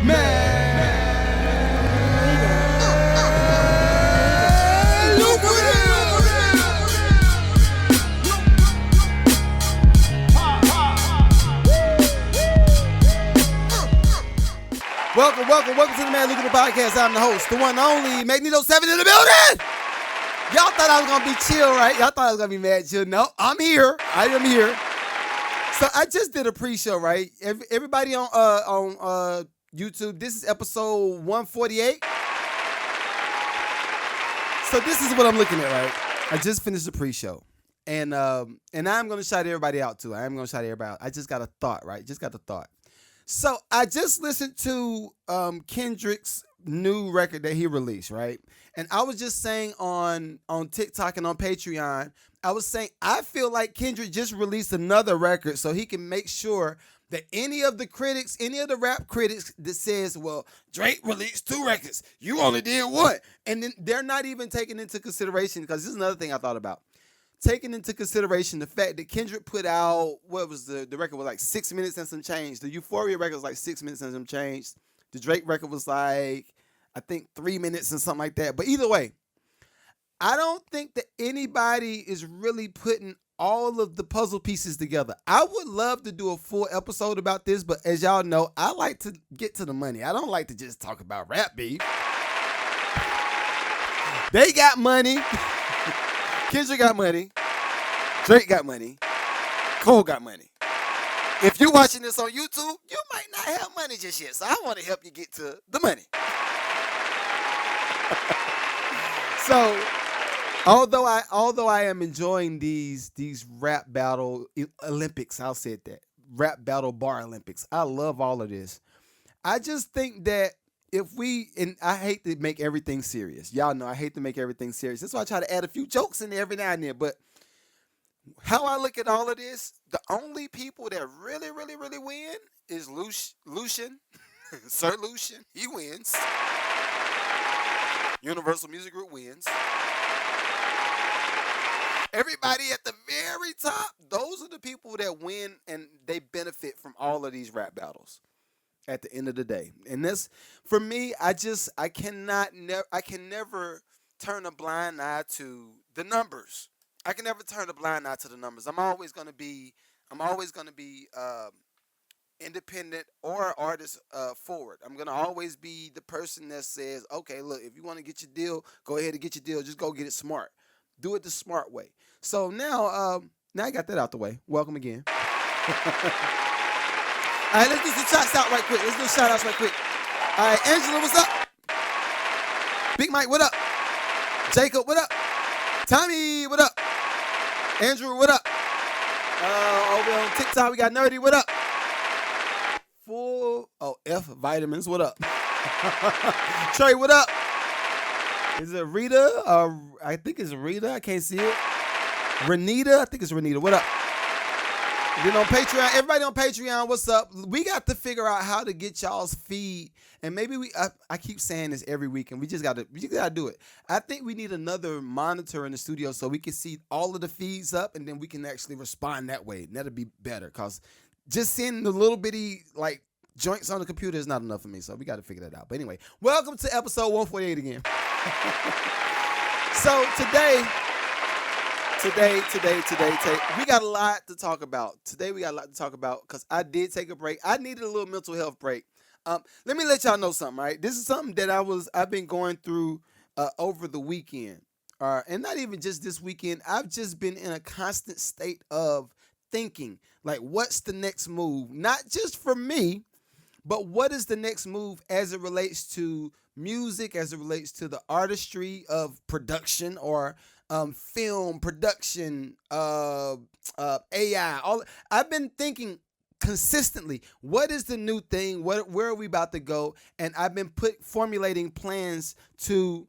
Welcome to the Man Lucrative podcast. I'm the host, the one and only Magneto 7 in the building. Y'all thought I was gonna be chill, right? Y'all thought I was gonna be mad chill. No, I'm here. I am here. So I just did a pre-show, right? Everybody on YouTube, this is episode 148. So this is what I'm looking at, right? I just finished the pre-show. And I'm gonna shout everybody out too. I am gonna shout everybody out. I just got a thought, right? Just got the thought. So I just listened to Kendrick's new record that he released, right? And I was just saying on TikTok and on Patreon, I was saying I feel like Kendrick just released another record so he can make sure that any of the rap critics that says, well, Drake released 2 records, you only did 1. And then they're not even taking into consideration, because this is another thing I thought about. Taking into consideration the fact that Kendrick put out, what was the record was like 6 minutes and some change. The Euphoria record was like 6 minutes and some change. The Drake record was like, I think 3 minutes and something like that. But either way, I don't think that anybody is really putting all of the puzzle pieces together. I would love to do a full episode about this, but as y'all know, I like to get to the money. I don't like to just talk about rap beef. They got money. Kendrick got money. Drake got money. Cole got money. If you're watching this on YouTube, you might not have money just yet. So I want to help you get to the money. So, although I am enjoying these rap battle Olympics, I'll say it that. Rap battle bar Olympics. I love all of this. I just think that and I hate to make everything serious. Y'all know I hate to make everything serious. That's why I try to add a few jokes in there every now and then. But how I look at all of this, the only people that really, really, really win is Lucian. Sir Lucian. He wins. Universal Music Group wins. Everybody at the very top, those are the people that win and they benefit from all of these rap battles. At the end of the day. And this, for me, I can never turn a blind eye to the numbers. I can never turn a blind eye to the numbers. I'm always going to be independent or artist forward. I'm going to always be the person that says, okay, look, if you want to get your deal, go ahead and get your deal. Just go get it smart. Do it the smart way. So now I got that out the way. Welcome again. All right, let's do some shots out right quick. Let's do shout outs right quick. All right, Angela, what's up? Big Mike, what up? Jacob, what up? Tommy, what up? Andrew, what up? Over on TikTok, we got Nerdy, what up? F Vitamins, what up? Trey, what up? Is it Rita? I think it's Rita. I can't see it. Renita, I think it's Renita. What up? Then on Patreon, everybody on Patreon, what's up? We got to figure out how to get y'all's feed, and maybe I keep saying this every week, and we just gotta do it. I think we need another monitor in the studio so we can see all of the feeds up, and then we can actually respond that way. And that'll be better, cause just seeing the little bitty like joints on the computer is not enough for me. So we got to figure that out. But anyway, welcome to episode 148 again. So today, we got a lot to talk about. Today we got a lot to talk about because I did take a break. I needed a little mental health break. Let me let y'all know something, right? This is something that I've been going through over the weekend. And not even just this weekend. I've just been in a constant state of thinking, like, what's the next move? Not just for me, but what is the next move as it relates to music, as it relates to the artistry of production or film production, AI. I've been thinking consistently, what is the new thing? Where are we about to go? And I've been formulating plans to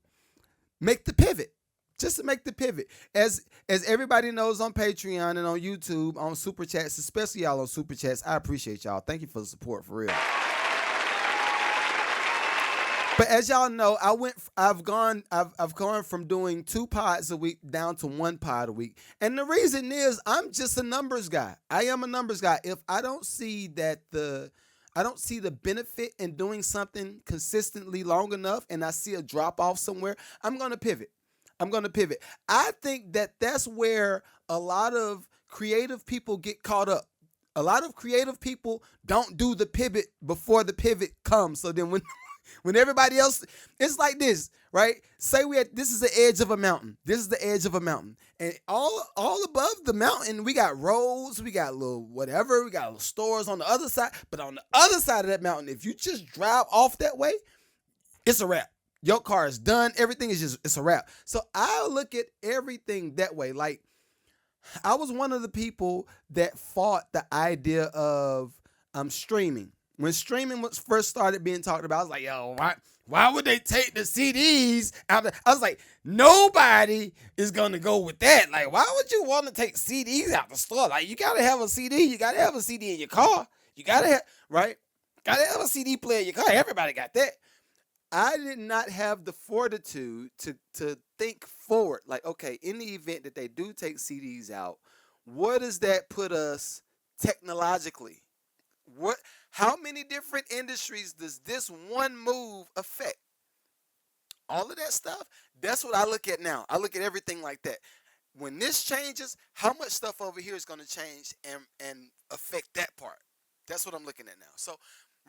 make the pivot. Just to make the pivot. As everybody knows on Patreon and on YouTube, on Super Chats, especially y'all on Super Chats, I appreciate y'all. Thank you for the support, for real. But as y'all know, I've gone from doing 2 pods a week down to 1 pod a week. And the reason is I'm just a numbers guy. I am a numbers guy. If I don't see that I don't see the benefit in doing something consistently long enough, and I see a drop off somewhere, I'm going to pivot. I'm going to pivot. I think that that's where a lot of creative people get caught up. A lot of creative people don't do the pivot before the pivot comes. So then when when everybody else, it's like this, right? Say this is the edge of a mountain. This is the edge of a mountain. And all above the mountain, we got roads, we got little whatever, we got little stores on the other side. But on the other side of that mountain, if you just drive off that way, it's a wrap. Your car is done. Everything is it's a wrap. So I look at everything that way. Like, I was one of the people that fought the idea of streaming. When streaming was first started being talked about, I was like, yo, why would they take the CDs out I was like, nobody is going to go with that. Like, why would you want to take CDs out the store? Like, you got to have a CD. You got to have a CD in your car. You got to have, right? Got to have a CD player in your car. Everybody got that. I did not have the fortitude to think forward. Like, okay, in the event that they do take CDs out, what does that put us technologically? How many different industries does this one move affect? All of that stuff, that's what I look at now. I look at everything like that. When this changes, how much stuff over here is going to change and affect that part? That's what I'm looking at now. So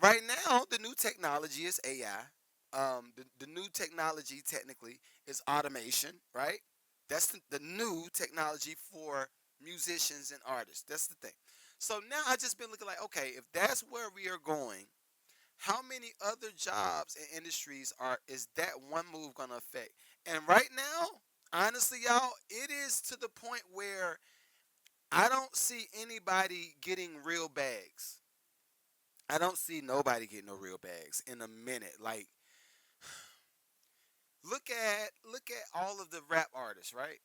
right now, the new technology is AI. The new technology technically is automation, right? That's the new technology for musicians and artists. That's the thing. So now I just been looking like, okay, if that's where we are going, how many other jobs and industries is that one move going to affect? And right now, honestly, y'all, it is to the point where I don't see anybody getting real bags. I don't see nobody getting no real bags in a minute. Like, Look at all of the rap artists, right?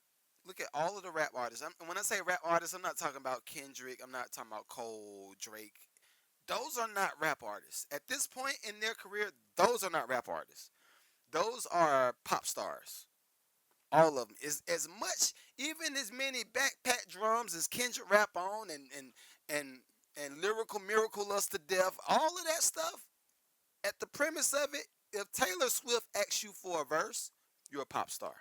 Look at all of the rap artists. When I say rap artists, I'm not talking about Kendrick. I'm not talking about Cole, Drake. Those are not rap artists. At this point in their career, those are not rap artists. Those are pop stars. All of them. Is as much, even as many backpack drums as Kendrick rap on and lyrical miracle us to death. All of that stuff. At the premise of it, if Taylor Swift asks you for a verse, you're a pop star.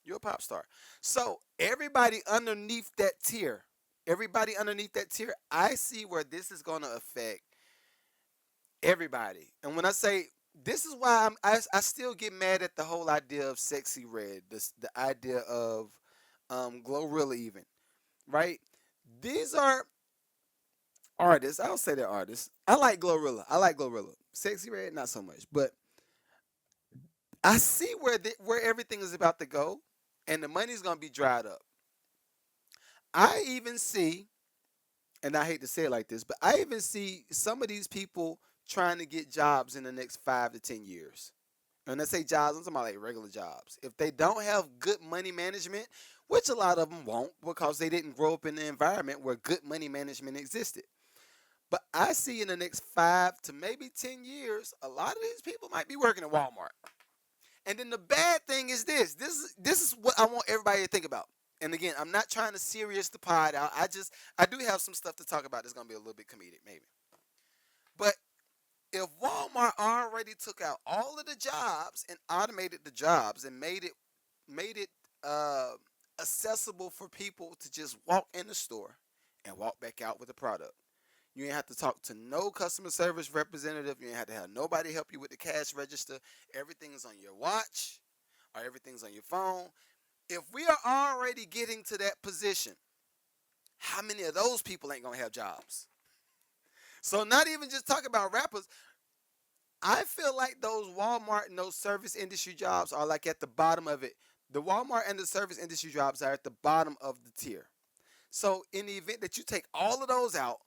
You're a pop star. So everybody underneath that tier, I see where this is going to affect everybody. And when I say this is why I still get mad at the whole idea of Sexy Red, the idea of Glorilla even, right? These are artists. I'll say they're artists. I like Glorilla. Sexy Red, not so much. But I see where everything is about to go, and the money's going to be dried up. I even see, and I hate to say it like this, but I even see some of these people trying to get jobs in the next 5 to 10 years. And when I say jobs, I'm talking about like regular jobs. If they don't have good money management, which a lot of them won't because they didn't grow up in an environment where good money management existed. But I see in the next 5 to maybe 10 years, a lot of these people might be working at Walmart. And then the bad thing is this. This is what I want everybody to think about. And again, I'm not trying to serious the pod out. I do have some stuff to talk about that's going to be a little bit comedic, maybe. But if Walmart already took out all of the jobs and automated the jobs and made it accessible for people to just walk in the store and walk back out with the product. You ain't have to talk to no customer service representative. You ain't have to have nobody help you with the cash register. Everything is on your watch or everything's on your phone. If we are already getting to that position, how many of those people ain't going to have jobs? So not even just talking about rappers. I feel like those Walmart and those service industry jobs are like at the bottom of it. The Walmart and the service industry jobs are at the bottom of the tier. So in the event that you take all of those out,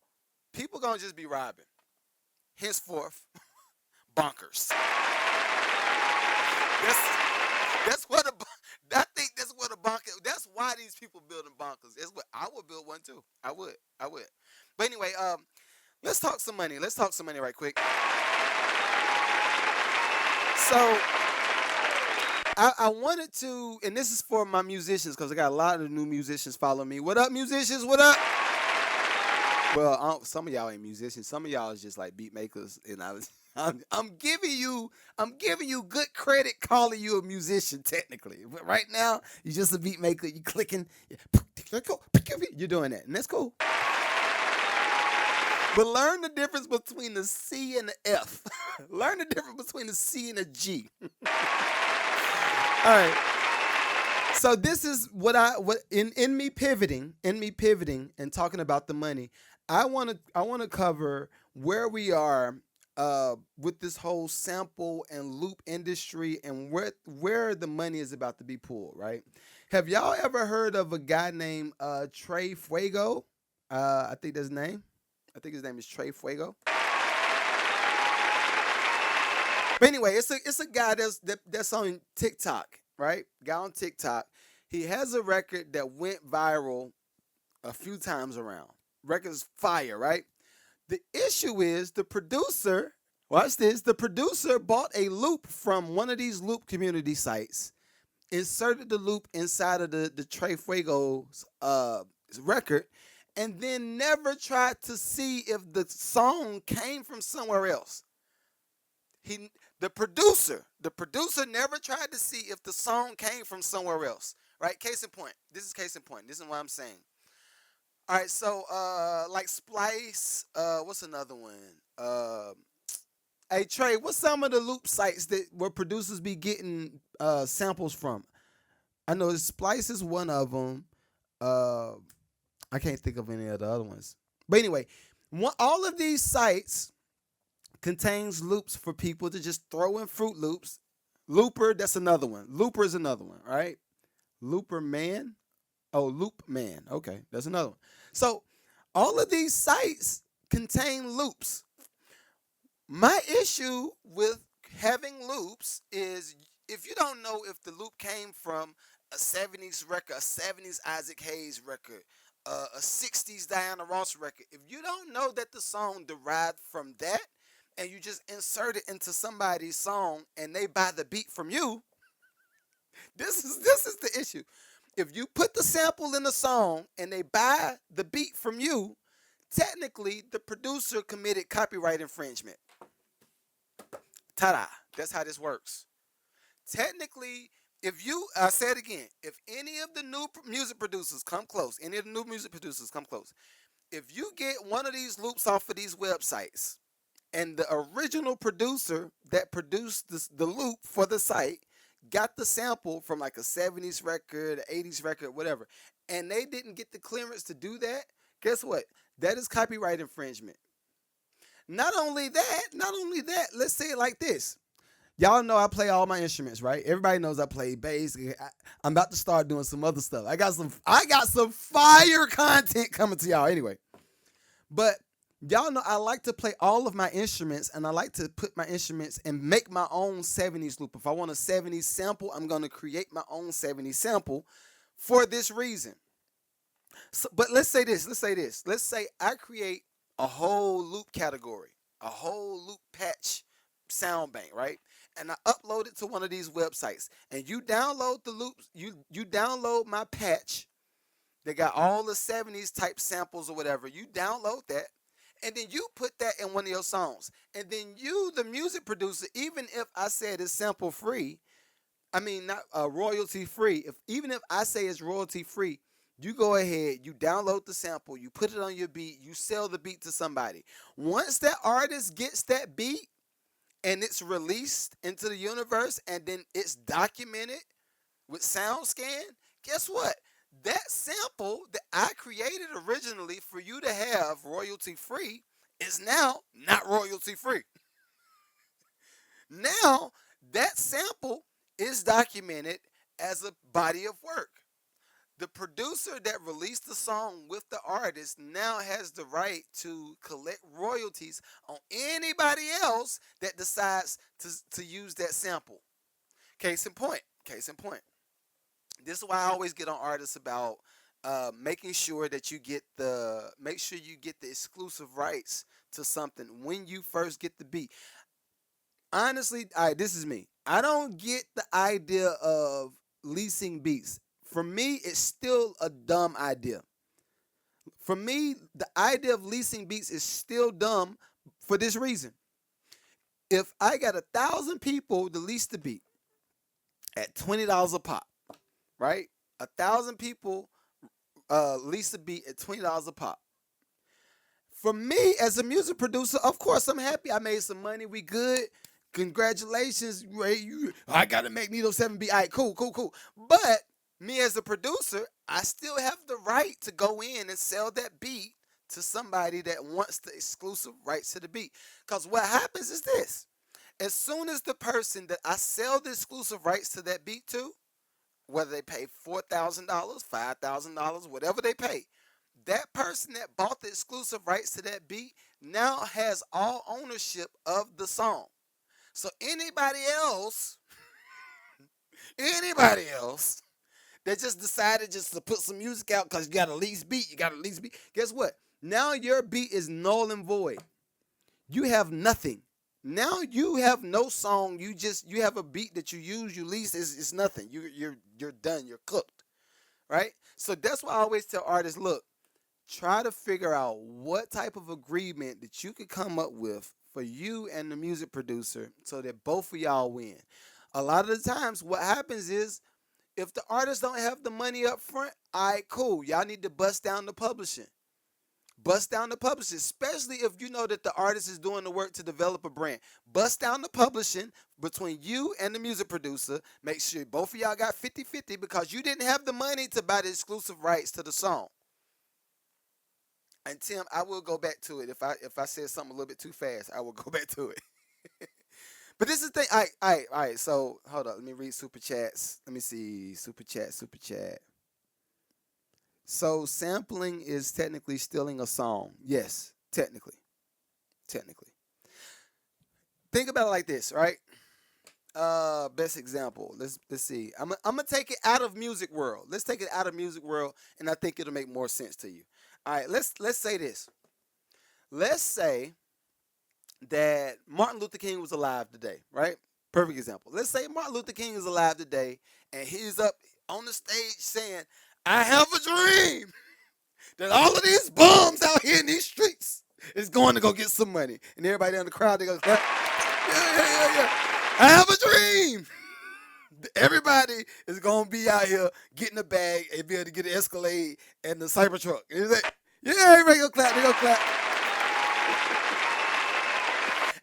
people going to just be robbing. Henceforth, bonkers. That's what I think that's what a bunker. That's why these people building bunkers. That's what I would build one too. I would. But anyway, let's talk some money. Let's talk some money right quick. So I wanted to, and this is for my musicians because I got a lot of new musicians following me. What up, musicians? What up? Well, some of y'all ain't musicians. Some of y'all is just like beat makers, and I'm giving you good credit calling you a musician technically. But right now, you're just a beat maker. You clicking, you're doing that, and that's cool. But learn the difference between the C and the F. Learn the difference between the C and the G. All right. So this is what in me pivoting, and talking about the money. I want to cover where we are with this whole sample and loop industry, and where the money is about to be pulled. Right? Have y'all ever heard of a guy named Trey Fuego? I think that's his name. I think his name is Trey Fuego. But anyway, it's a guy that's on TikTok, right? Guy on TikTok. He has a record that went viral a few times around. Record's fire, right? The issue is the producer. Watch this. The producer bought a loop from one of these loop community sites, inserted the loop inside of the Trey Fuego's record, and then never tried to see if the song came from somewhere else. He the producer never tried to see if the song came from somewhere else. Right? Case in point. This is case in point. This is what I'm saying. All right, so like Splice, what's another one? Hey Trey, what's some of the loop sites that where producers be getting samples from? I know Splice is one of them. Uh, I can't think of any of the other ones. But anyway, all of these sites contains loops for people to just throw in Fruit Loops. Looper, that's another one. Looper is another one, all right? Looper Man. Oh, Loop Man. Okay, that's another one. So all of these sites contain loops. My issue with having loops is if you don't know if the loop came from a 70s record, a 70s Isaac Hayes record, a 60s Diana Ross record, if you don't know that the song derived from that, and you just insert it into somebody's song and they buy the beat from you, this is the issue. If you put the sample in the song and they buy the beat from you, technically the producer committed copyright infringement. Ta-da! That's how this works. Technically, if you, I say it again, if any of the new music producers come close, if you get one of these loops off of these websites, and the original producer that produced the loop for the site got the sample from like a 70s record, an 80s record, whatever, and they didn't get the clearance to do that, guess what? That is copyright infringement. Not only that, let's say it like this. Y'all know I play all my instruments, right? Everybody knows I play bass. I'm about to start doing some other stuff. I got some fire content coming to y'all anyway. But y'all know I like to play all of my instruments, and I like to put my instruments and make my own 70s loop. If I want a 70s sample, I'm going to create my own 70s sample for this reason. So, but let's say this. Let's say I create a whole loop category, a whole loop patch sound bank, right? And I upload it to one of these websites. And you download the loops, you download my patch. They got all the 70s type samples or whatever. You download that. And then you put that in one of your songs. And then you, the music producer, even if I said it's sample free, I mean not royalty free. Even if I say it's royalty free, you go ahead, you download the sample, you put it on your beat, you sell the beat to somebody. Once that artist gets that beat and it's released into the universe and then it's documented with SoundScan, guess what? That sample that I created originally for you to have royalty free is now not royalty free. Now that sample is documented as a body of work. The producer that released the song with the artist now has the right to collect royalties on anybody else that decides to use that sample. Case in point. This is why I always get on artists about making sure that make sure you get the exclusive rights to something when you first get the beat. Honestly, this is me. I don't get the idea of leasing beats. For me, it's still a dumb idea. For me, the idea of leasing beats is still dumb for this reason. If I got 1,000 people to lease the beat at $20 a pop, right? 1,000 people lease the beat at $20 a pop. For me, as a music producer, of course, I'm happy. I made some money. We good. Congratulations, Ray. I gotta make me those 7 beat. All right, cool, cool, cool. But me as a producer, I still have the right to go in and sell that beat to somebody that wants the exclusive rights to the beat. Because what happens is this: as soon as the person that I sell the exclusive rights to that beat to, whether they pay $4,000, $5,000, whatever they pay, that person that bought the exclusive rights to that beat now has all ownership of the song. So anybody else that just decided just to put some music out because you got a lease beat, guess what? Now your beat is null and void. You have nothing. Now you have no song. You have a beat that you use, you lease. It's nothing. You're done. You're cooked, right? So that's why I always tell artists, look, try to figure out what type of agreement that you could come up with for you and the music producer so that both of y'all win. A lot of the times, what happens is if the artists don't have the money up front, all right, cool. Y'all need to bust down the publishing. Bust down the publishing, especially if you know that the artist is doing the work to develop a brand. Bust down the publishing between you and the music producer. Make sure both of y'all got 50-50 because you didn't have the money to buy the exclusive rights to the song. And Tim, I will go back to it. If I said something a little bit too fast, I will go back to it. But this is the thing. All right. So hold up. Let me read super chats. Let me see. Super chat. Super chat. So sampling is technically stealing a song. Yes, technically. Technically. Think about it like this, right? Best example. Let's see. I'm gonna take it out of music world. Let's take it out of music world, and I think it'll make more sense to you. All right. Let's say this. Let's say that Martin Luther King was alive today, right? Perfect example. Let's say Martin Luther King is alive today, and he's up on the stage saying, "I have a dream that all of these bums out here in these streets is going to go get some money." And everybody in the crowd, they go, "Yeah, yeah, yeah, yeah. I have a dream. Everybody is going to be out here getting a bag and be able to get an Escalade and the Cybertruck." And he's like, "Yeah, everybody go clap. They go clap."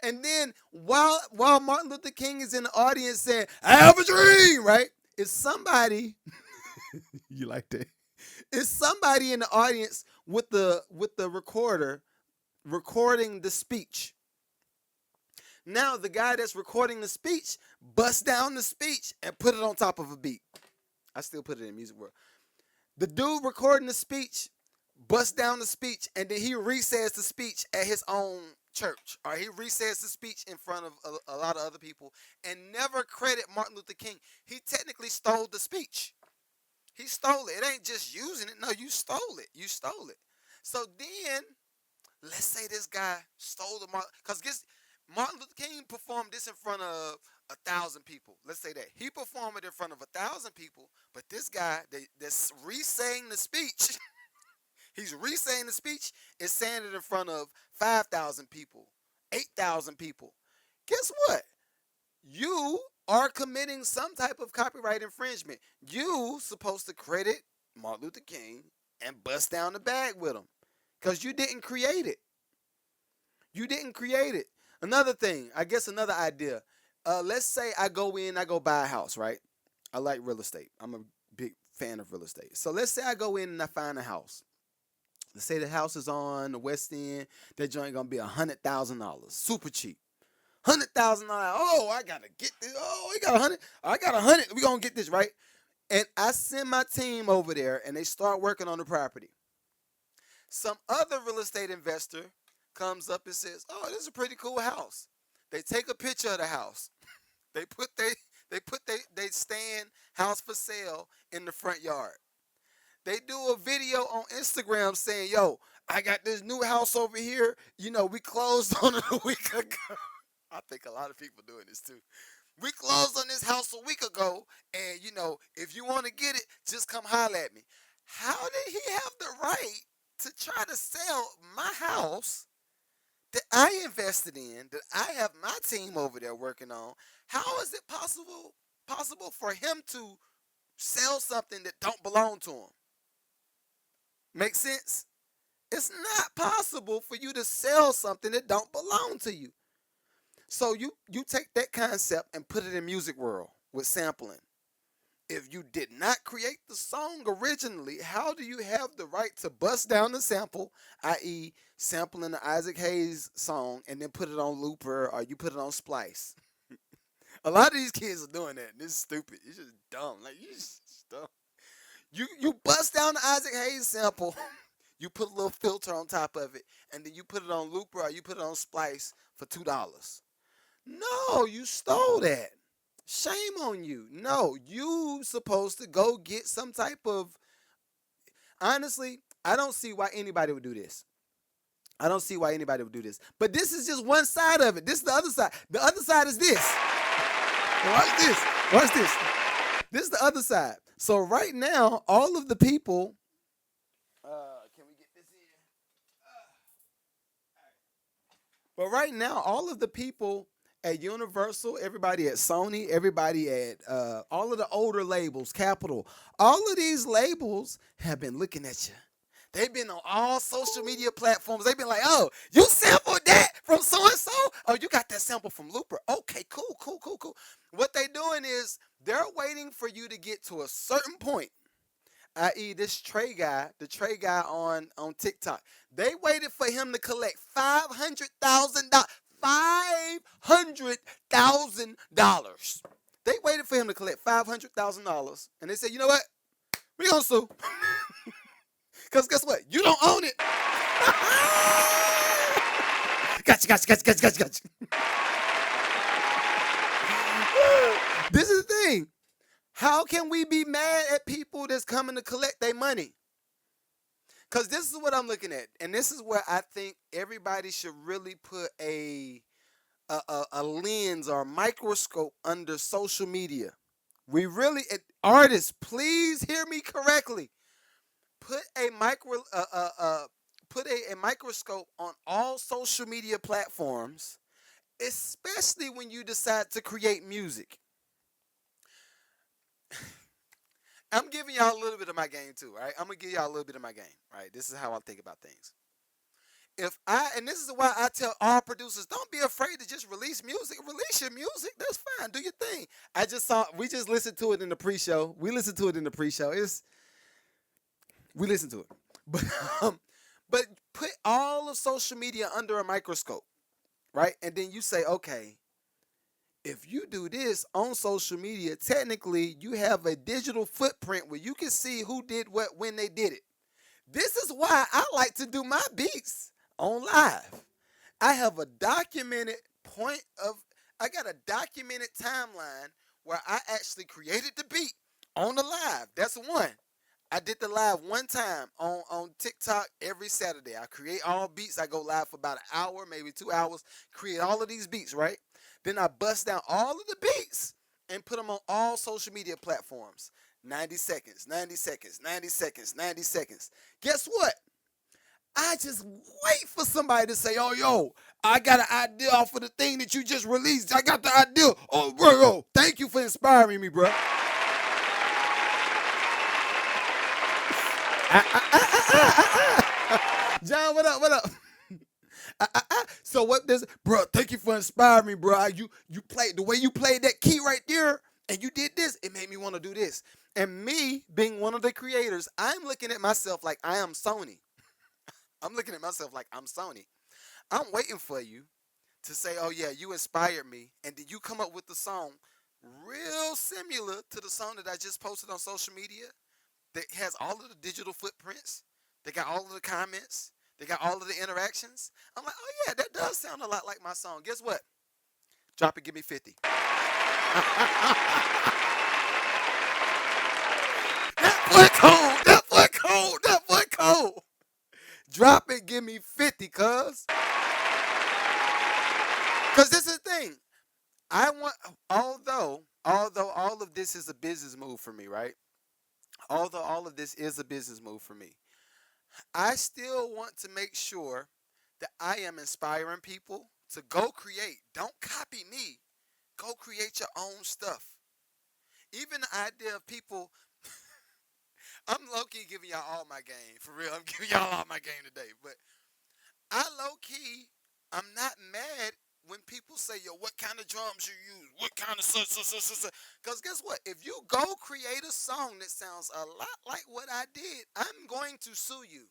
And then while Martin Luther King is in the audience saying, "I have a dream," right? Is somebody you like that? Is somebody in the audience with the recorder recording the speech. Now the guy that's recording the speech busts down the speech and put it on top of a beat. I still put it in music world. The dude recording the speech busts down the speech and then he resays the speech at his own church, or he resays the speech in front of a lot of other people and never credit Martin Luther King. He technically stole the speech. He stole it. It ain't just using it. No, you stole it. You stole it. So then, let's say this guy stole the Martin, because Martin Luther King performed this in front of 1,000 people. Let's say that he performed it in front of 1,000 people, but this guy that's re-saying the speech, he's re-saying the speech, is saying it in front of 5,000 people, 8,000 people. Guess what? You are committing some type of copyright infringement. You supposed to credit Martin Luther King and bust down the bag with him because you didn't create it. You didn't create it. Another thing, I guess another idea. Let's say I go buy a house, right? I like real estate. I'm a big fan of real estate. So let's say I go in and I find a house. Let's say the house is on the West End. That joint gonna be $100,000, super cheap. $100,000. Oh, I gotta get this. Oh, we got 100. I got 100. We gonna get this right. And I send my team over there, and they start working on the property. Some other real estate investor comes up and says, "Oh, this is a pretty cool house." They take a picture of the house. They put they stand house for sale in the front yard. They do a video on Instagram saying, "Yo, I got this new house over here. You know, we closed on it a week ago." I think a lot of people doing this too. "We closed on this house a week ago, and you know, if you want to get it, just come holler at me." How did he have the right to try to sell my house that I invested in, that I have my team over there working on. How is it possible for him to sell something that don't belong to him? Make sense? It's not possible for you to sell something that don't belong to you. So you take that concept and put it in music world with sampling. If you did not create the song originally, how do you have the right to bust down the sample, i.e., sampling the Isaac Hayes song and then put it on Looper or you put it on Splice? A lot of these kids are doing that. And it's stupid. It's just dumb. Like you just dumb. You bust down the Isaac Hayes sample, you put a little filter on top of it, and then you put it on Looper or you put it on Splice for $2. No, you stole that. Shame on you. No, you supposed to go get some type of. Honestly, I don't see why anybody would do this. I don't see why anybody would do this. But this is just one side of it. This is the other side. The other side is this. Watch this. Watch this. This is the other side. So right now, all of the people. Can we get this in? But right now, all of the people at Universal, everybody at Sony, everybody at all of the older labels, Capitol, all of these labels have been looking at you. They've been on all social media platforms. They've been like, oh, you sampled that from so-and-so? Oh, you got that sample from Looper. Okay, cool. What they doing is they're waiting for you to get to a certain point, i.e. this Trey guy, the Trey guy on TikTok. They waited for him to collect $500,000. $500,000. They waited for him to collect $500,000. And they said, you know what? We're going to sue. Because guess what? You don't own it. Gotcha. This is the thing. How can we be mad at people that's coming to collect their money? Because this is what I'm looking at. And this is where I think everybody should really put a lens or a microscope under social media. We really, artists, please hear me correctly. Put a microscope on all social media platforms, especially when you decide to create music. I'm giving y'all a little bit of my game too, right? I'm gonna give y'all a little bit of my game, right? This is how I think about things. And this is why I tell all producers, don't be afraid to just release music. Release your music. That's fine. Do your thing. We just listened to it in the pre-show. We listened to it in the pre-show. We listened to it. But put all of social media under a microscope, right? And then you say, okay, if you do this on social media, technically you have a digital footprint where you can see who did what when they did it. This is why I like to do my beats on live. I have a documented timeline where I actually created the beat on the live. That's one. I did the live one time on TikTok every Saturday. I create all beats. I go live for about an hour, maybe 2 hours, create all of these beats, right? Then I bust down all of the beats and put them on all social media platforms. 90 seconds, 90 seconds, 90 seconds, 90 seconds. Guess what? I just wait for somebody to say, oh, yo, I got an idea off of the thing that you just released. I got the idea. Oh, bro, thank you for inspiring me, bro. John, what up? So what does, bro? Thank you for inspiring me, bro. You played the way you played that key right there, and you did this. It made me want to do this. And me being one of the creators, I'm looking at myself like I am Sony. I'm looking at myself like I'm Sony. I'm waiting for you to say, oh yeah, you inspired me, and then you come up with the song real similar to the song that I just posted on social media that has all of the digital footprints. They got all of the comments. They got all of the interactions. I'm like, oh yeah, that does sound a lot like my song. Guess what? Drop it, give me 50. That boy cold. Drop it, give me 50, cuz. Because this is the thing. Although all of this is a business move for me, right? Although all of this is a business move for me, I still want to make sure that I am inspiring people to go create. Don't copy me. Go create your own stuff. Even the idea of people, I'm low key giving y'all all my game. For real, I'm giving y'all all my game today. But I low key, I'm not mad when people say, yo, what kind of drums you use? What kind of such, such, such, such. Because guess what? If you go create a song that sounds a lot like what I did, I'm going to sue you.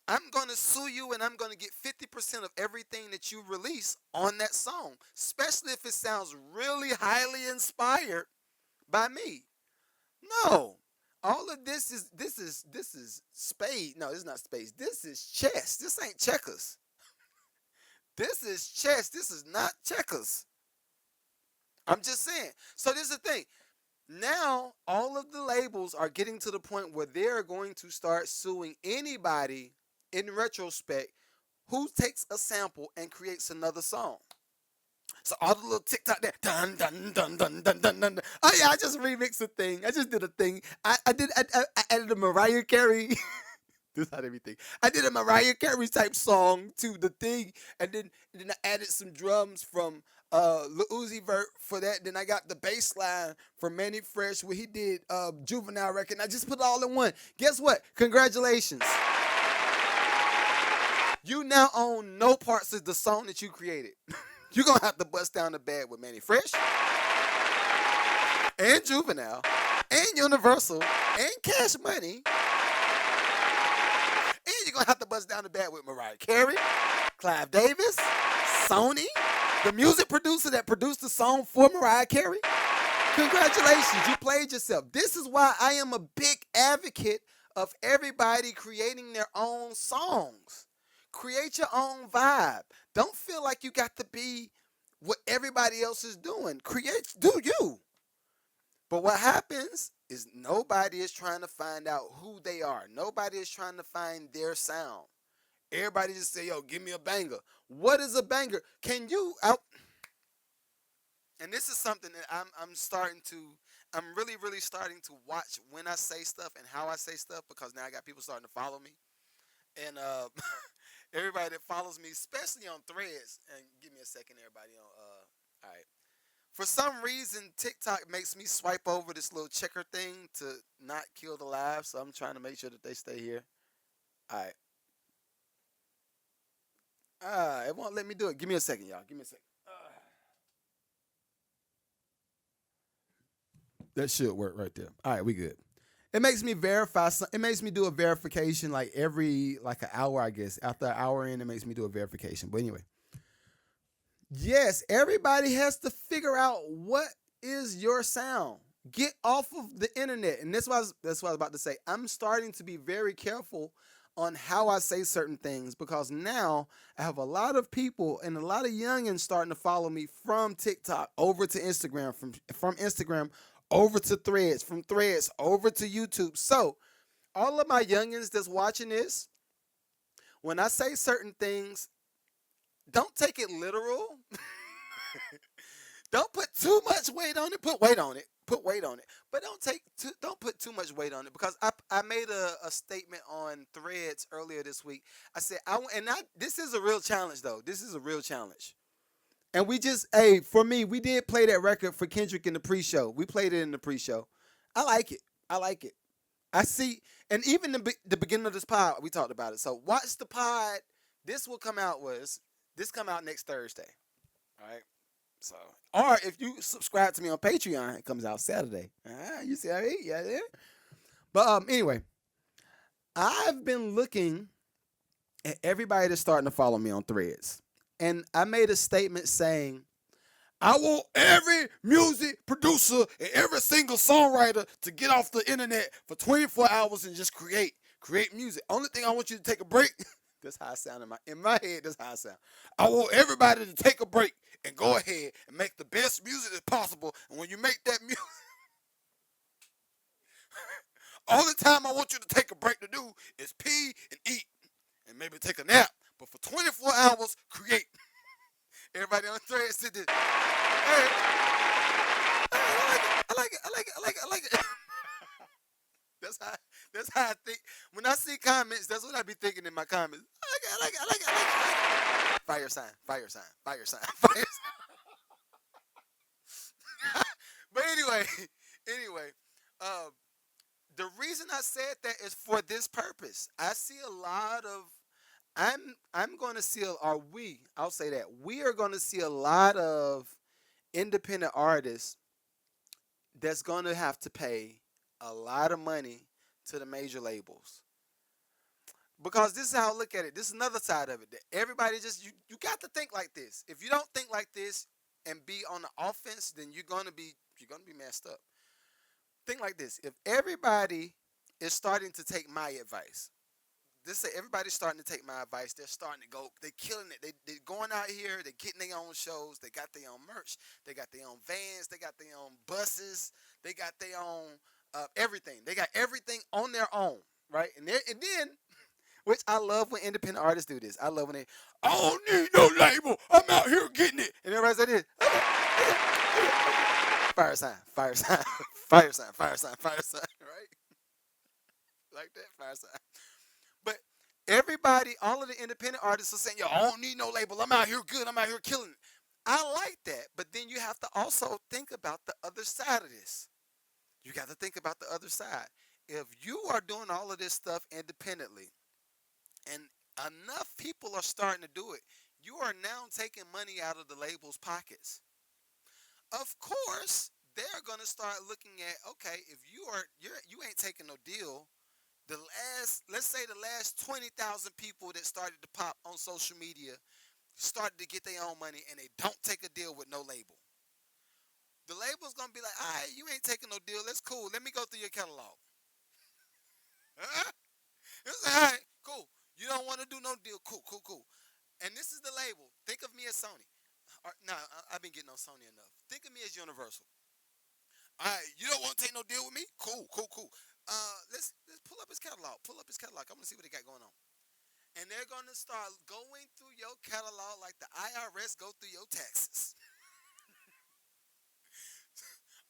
I'm going to sue you and I'm going to get 50% of everything that you release on that song, especially if it sounds really highly inspired by me. No. All of this is spade. No, this is not spades. This is chess. This ain't checkers. This is chess. This is not checkers. I'm just saying. So this is the thing. Now all of the labels are getting to the point where they're going to start suing anybody in retrospect who takes a sample and creates another song. So all the little TikTok there, dun dun dun dun dun dun dun. Oh yeah, I just remixed a thing. I just did a thing. I added a Mariah Carey. This is not everything. I did a Mariah Carey type song to the thing, and then I added some drums from Lil Uzi Vert for that. Then I got the bass line from Manny Fresh where he did Juvenile record. And I just put it all in one. Guess what? Congratulations. You now own no parts of the song that you created. You're going to have to bust down the bed with Manny Fresh and Juvenile and Universal and Cash Money. And you're going to have to bust down the bed with Mariah Carey, Clive Davis, Sony, the music producer that produced the song for Mariah Carey. Congratulations, you played yourself. This is why I am a big advocate of everybody creating their own songs. Create your own vibe. Don't feel like you got to be what everybody else is doing. Do you. But what happens is nobody is trying to find out who they are. Nobody is trying to find their sound. Everybody just say, yo, give me a banger. What is a banger? Can you out? And this is something that I'm really starting to watch when I say stuff and how I say stuff, because now I got people starting to follow me. And everybody that follows me, especially on Threads, and give me a second, everybody on all right. For some reason, TikTok makes me swipe over this little checker thing to not kill the live, so I'm trying to make sure that they stay here. All right. It won't let me do it. Give me a second, y'all. Give me a second. That should work right there. All right, we good. It makes me verify. It makes me do a verification like every like an hour, I guess. After an hour in, it makes me do a verification. But anyway, yes, everybody has to figure out what is your sound. Get off of the internet, and that's what I was about to say. I'm starting to be very careful on how I say certain things, because now I have a lot of people and a lot of youngins starting to follow me from TikTok over to Instagram, from Instagram over to Threads, from Threads over to YouTube. So all of my youngins that's watching this, when I say certain things, don't take it literal. Don't put too much weight on it. Put weight on it. Put weight on it. But don't put too much weight on it, because I made a statement on Threads earlier this week. I said this is a real challenge though. This is a real challenge. And for me, we did play that record for Kendrick in the pre-show. We played it in the pre-show. I like it. I like it. I see, and even the beginning of this pod, we talked about it. So watch the pod. This come out next Thursday. All right. So, or if you subscribe to me on Patreon, it comes out Saturday. You see how yeah. But anyway, I've been looking at everybody that's starting to follow me on Threads, and I made a statement saying, I want every music producer and every single songwriter to get off the internet for 24 hours and just create music. Only thing I want you to take a break. That's how I sound in my head. That's how I sound. I want everybody to take a break and go ahead and make the best music as possible. And when you make that music, all the time I want you to take a break to do is pee and eat and maybe take a nap. But for 24 hours, create. Everybody on Thread said this. Hey, I like it. That's That's how I think. When I see comments, that's what I be thinking in my comments. I like it. Fire sign, fire sign, fire sign, fire sign. But anyway, anyway, uh, the reason I said that is for this purpose. I see a lot of. I'm going to see, or we, I'll say that we are going to see a lot of independent artists that's going to have to pay a lot of money to the major labels. Because this is how I look at it. This is another side of it. That everybody just you got to think like this. If you don't think like this and be on the offense, then you're gonna be messed up. Think like this. If everybody is starting to take my advice, this say everybody's starting to take my advice. They're starting to go. They're killing it. They're going out here. They're getting their own shows. They got their own merch. They got their own vans. They got their own buses. They got their own everything. They got everything on their own, right? And then, which I love when independent artists do this. I love when they, I don't need no label. I'm out here getting it. And everybody's like this. Fire sign, fire sign, fire sign, fire sign, fire sign, right? Like that, fire sign. But everybody, all of the independent artists are saying, yo, I don't need no label. I'm out here good. I'm out here killing it. I like that. But then you have to also think about the other side of this. You got to think about the other side. If you are doing all of this stuff independently, and enough people are starting to do it, you are now taking money out of the label's pockets. Of course, they're going to start looking at, okay, if you ain't taking no deal, let's say the last 20,000 people that started to pop on social media started to get their own money and they don't take a deal with no label. The label's going to be like, all right, you ain't taking no deal. That's cool. Let me go through your catalog. It's like, all right, cool. You don't want to do no deal. Cool, cool, cool. And this is the label. Think of me as Sony. No, I've been getting on Sony enough. Think of me as Universal. All right, you don't want to take no deal with me? Cool, cool, cool. Let's pull up his catalog. Pull up his catalog. I want to see what they got going on. And they're gonna start going through your catalog like the IRS go through your taxes.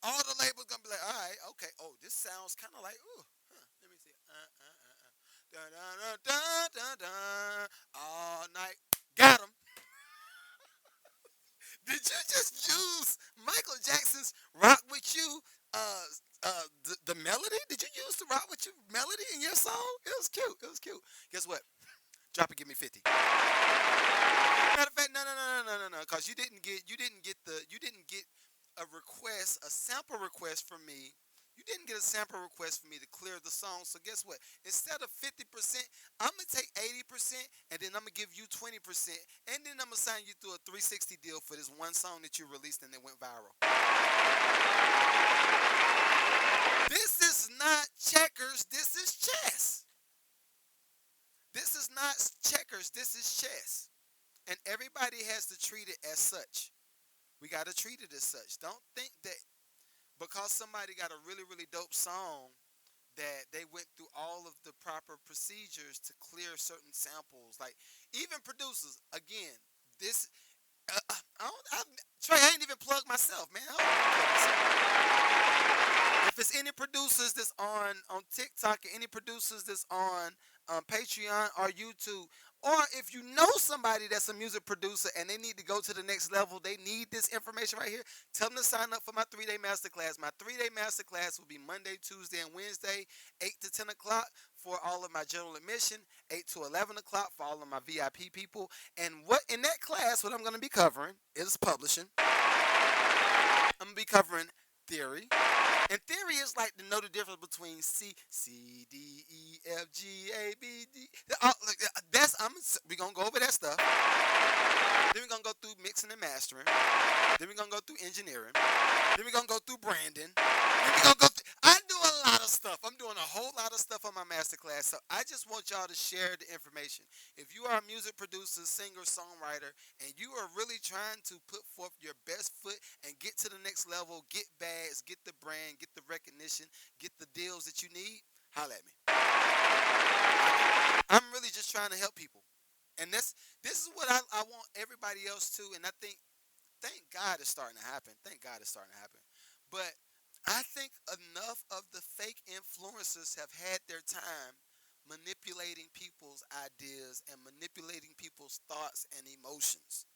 All the labels gonna be like, all right, okay. Oh, this sounds kind of like, ooh, huh, let me see. Da da da da da da. All night, got him. Did you just use Michael Jackson's "Rock with You"? The melody? Did you use the "Rock with You" melody in your song? It was cute. It was cute. Guess what? Drop it. Give me 50. Matter of fact, no. Because you didn't get a request, a sample request from me. You didn't get a sample request from me to clear the song. So guess what? Instead of 50%, I'm gonna take 80%, and then I'm gonna give you 20%, and then I'm gonna sign you through a 360 deal for this one song that you released and it went viral. This is not checkers. This is chess. This is not checkers. This is chess. And everybody has to treat it as such. We got to treat it as such. Don't think that because somebody got a really, really dope song that they went through all of the proper procedures to clear certain samples. Like, even producers, again, this, Trey, I ain't even plugged myself, man. If it's any producers that's on TikTok or any producers that's on Patreon or YouTube, or if you know somebody that's a music producer and they need to go to the next level, they need this information right here, tell them to sign up for my 3-day masterclass. My 3-day masterclass will be Monday, Tuesday, and Wednesday, 8 to 10 o'clock for all of my general admission, 8 to 11 o'clock for all of my VIP people. And what in that class, what I'm going to be covering is publishing. I'm going to be covering theory. And theory is like to know the difference between C, D, E, F, G, A, B, D. We're going to go over that stuff. Then we're going to go through mixing and mastering. Then we're going to go through engineering. Then we're going to go through branding. Then we're going to go through, I do a lot of stuff. I'm doing a whole lot of stuff on my masterclass. So I just want y'all to share the information. If you are a music producer, singer, songwriter, and you are really trying to put forth your best foot and get to the next level, get bags, get the brand, get the recognition, get the deals that you need, holla at me. I'm really just trying to help people. And this is what I want everybody else to. And I think, thank God it's starting to happen. Thank God it's starting to happen. But I think enough of the fake influencers have had their time manipulating people's ideas and manipulating people's thoughts and emotions.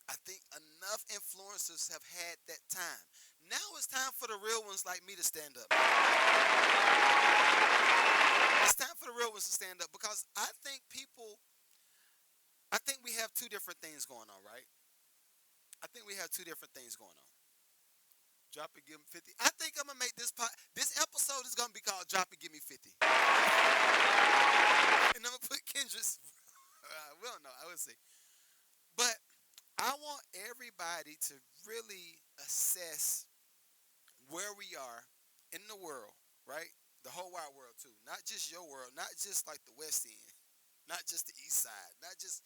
I think enough influencers have had that time. Now it's time for the real ones like me to stand up. It's time for the real ones to stand up because I think we have two different things going on, right? I think we have two different things going on. Drop it, give me 50. I think I'm gonna make this episode is gonna be called Drop it, give me 50. And I'm gonna put Kendra's. We don't know. I would say, but I want everybody to really assess where we are in the world, right? The whole wide world too, not just your world, not just like the West End, not just the East Side, not just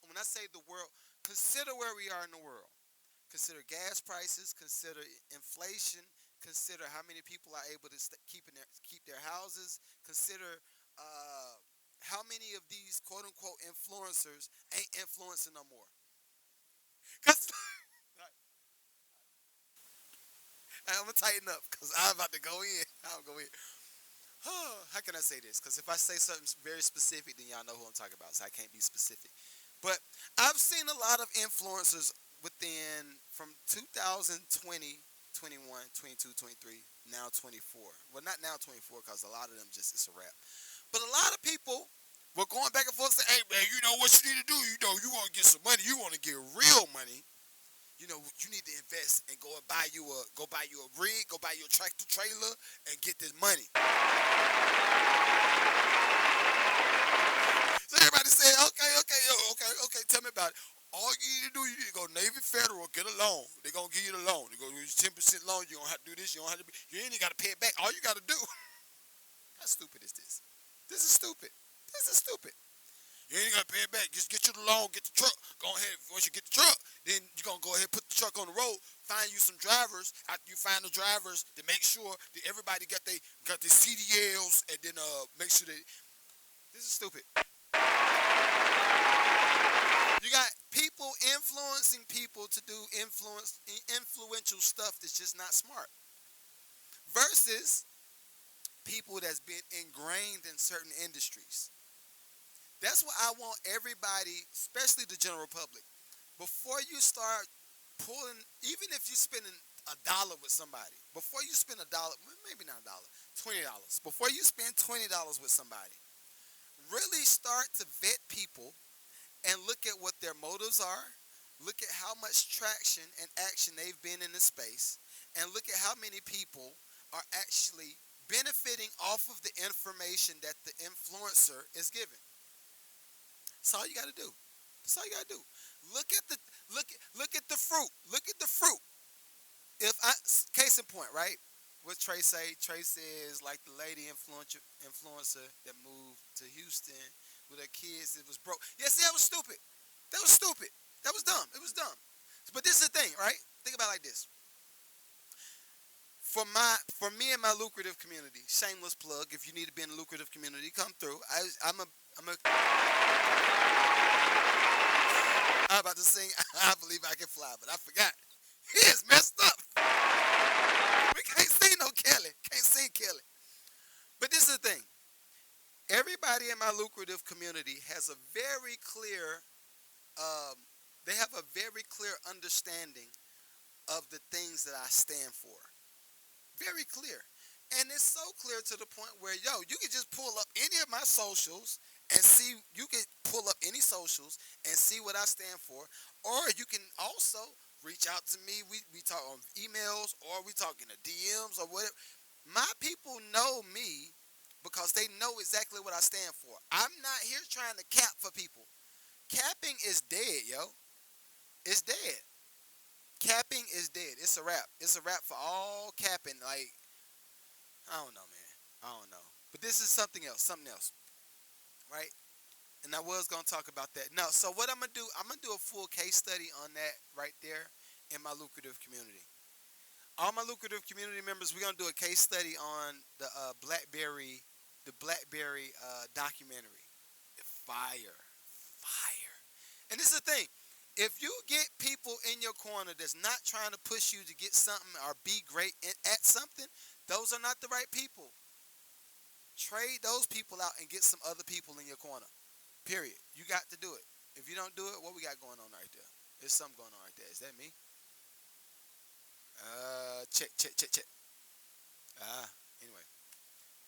when I say the world. Consider where we are in the world. Consider gas prices. Consider inflation. Consider how many people are able to keep their houses. Consider uh, how many of these quote unquote influencers ain't influencing no more. Cause I'm gonna tighten up because I'm about to go in. I'm going in. How can I say this? Because if I say something very specific, then y'all know who I'm talking about. So I can't be specific. But I've seen a lot of influencers within from 2020, 21, 22, 23, now 24. Well, not now 24 because a lot of them just it's a wrap. But a lot of people were going back and forth saying, "Hey man, you know what you need to do? You know you want to get some money. You want to get real money. You know you need to invest and go buy you a rig, go buy you a tractor trailer, and get this money." So everybody said, okay, okay, yo, okay, okay, tell me about it. All you need to do, you need to go Navy Federal, get a loan. They're going to give you the loan. They're going to give you 10% loan. You don't have to do this. You don't have to you ain't got to pay it back. All you got to do. How stupid is this? This is stupid. This is stupid. You ain't got to pay it back. Just get you the loan, get the truck. Go ahead. Once you get the truck, then you're going to go ahead and put the truck on the road. Find you some drivers. After you find the drivers, to make sure that everybody got their CDLs, and then make sure that. This is stupid. You got people influencing people to do influential stuff that's just not smart. Versus people that's been ingrained in certain industries. That's what I want everybody, especially the general public, before you start pulling, even if you're spending $1 with somebody, before you spend $1, maybe not $1, $20, before you spend $20 with somebody, really start to vet people and look at what their motives are, look at how much traction and action they've been in the space, and look at how many people are actually benefiting off of the information that the influencer is giving. That's all you got to do. That's all you got to do. Look at the look at the fruit. Look at the fruit. If I case in point, right? What Trey say? Trey says like the lady influencer that moved to Houston with her kids. It was broke. Yeah, see, that was stupid. That was stupid. That was dumb. It was dumb. But this is the thing, right? Think about it like this. For me and my lucrative community, shameless plug. If you need to be in the lucrative community, come through. I'm about to sing. I believe I can fly, but I forgot. He is messed up. We can't sing no Kelly. Can't sing Kelly. But this is the thing. Everybody in my lucrative community has a very clear. Um, they have a very clear understanding of the things that I stand for. Very clear. And it's so clear to the point where, yo, you can just pull up any of my socials and see, you can pull up any socials and see what I stand for. Or you can also reach out to me. We talk on emails or we talk in the DMs or whatever. My people know me because they know exactly what I stand for. I'm not here trying to cap for people. Capping is dead, yo. It's dead. Capping is dead. It's a wrap. It's a wrap for all capping. Like, I don't know, man. I don't know. But this is something else, right? And I was gonna talk about that. No, so what I'm gonna do a full case study on that right there in my lucrative community. All my lucrative community members, we're gonna do a case study on the Blackberry documentary. Fire, fire. And this is the thing. If you get people in your corner that's not trying to push you to get something or be great at something, those are not the right people. Trade those people out and get some other people in your corner. Period. You got to do it. If you don't do it, what we got going on right there? There's something going on right there. Is that me? Check, check, check, check. Anyway.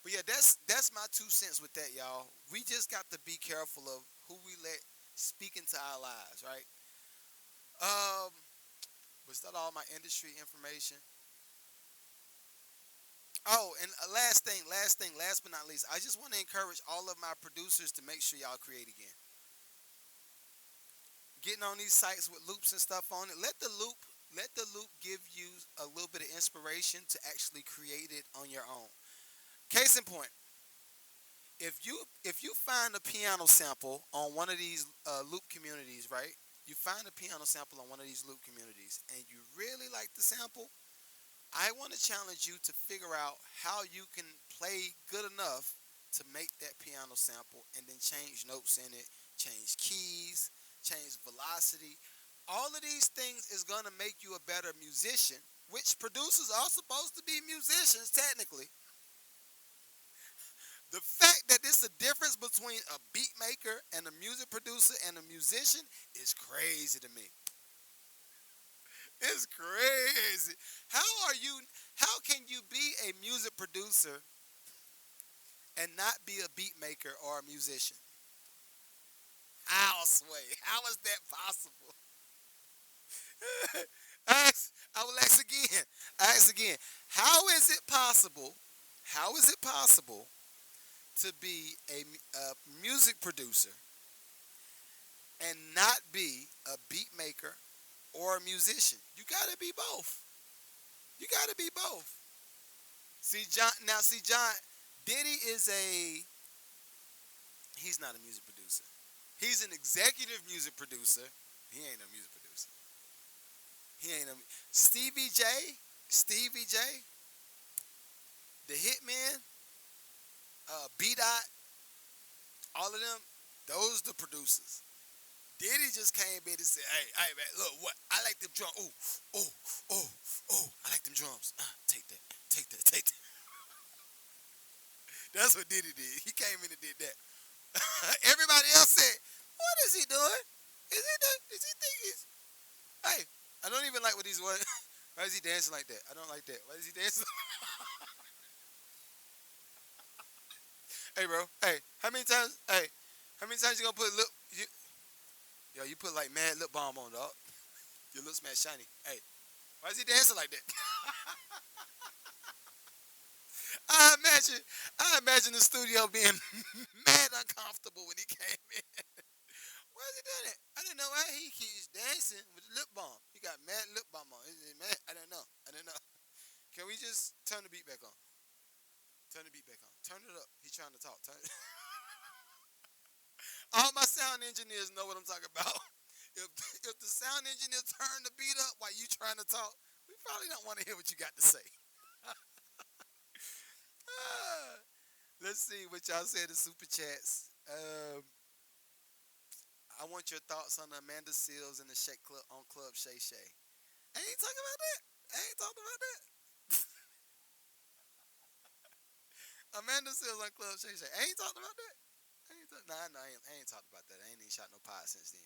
But yeah, that's my 2 cents with that, y'all. We just got to be careful of who we let speak into our lives, right? Um, was that all my industry information? Oh, and last but not least, I just want to encourage all of my producers to make sure y'all create again. Getting on these sites with loops and stuff on it. Let the loop give you a little bit of inspiration to actually create it on your own. Case in point, if you find a piano sample on one of these loop communities, right? You find a piano sample on one of these loop communities, and you really like the sample. I want to challenge you to figure out how you can play good enough to make that piano sample, and then change notes in it, change keys, change velocity. All of these things is gonna make you a better musician, which producers are supposed to be musicians technically. The fact that there's a difference between a beat maker and a music producer and a musician is crazy to me. It's crazy. How are you? How can you be a music producer and not be a beat maker or a musician? How, Sway? How is that possible? I will ask again. I ask again. How is it possible? How is it possible to be a music producer and not be a beat maker or a musician? You gotta be both. You gotta be both. See, John. Now, see, John. Diddy is a. He's not a music producer. He's an executive music producer. He ain't a music producer. He ain't a. Stevie J. Stevie J. The Hitman. B Dot. All of them. Those the producers. Diddy just came in and said, "Hey, man, look, what? I like them drums. Oh, oh, oh, oh, I like them drums. Take that, take that, take that." That's what Diddy did. He came in and did that. Everybody else said, "What is he doing? Is he think he's? Hey, I don't even like what he's what. Why is he dancing like that? I don't like that. Why is he dancing? Hey, bro. Hey, how many times? Hey, how many times you gonna put lip? Yo, you put like mad lip balm on, dog. Your lips mad shiny. Hey, why is he dancing like that? I imagine, I imagine the studio being mad uncomfortable when he came in. Why is he doing that? I don't know why he keeps dancing with lip balm. He got mad lip balm on. Is it mad? I don't know. I don't know. Can we just turn the beat back on? Turn the beat back on. Turn it up. He's trying to talk. Turn it. All my sound engineers know what I'm talking about. If if the sound engineer turn the beat up while you trying to talk, we probably don't want to hear what you got to say. Let's see what y'all said in super chats. I want your thoughts on Amanda Seals and the Shake Club on Club Shay Shay. I ain't talking about that. I ain't talking about that. Amanda Seals on Club Shay Shay. I ain't talking about that. Nah, no, I ain't talked about that. I ain't even shot no pot since then.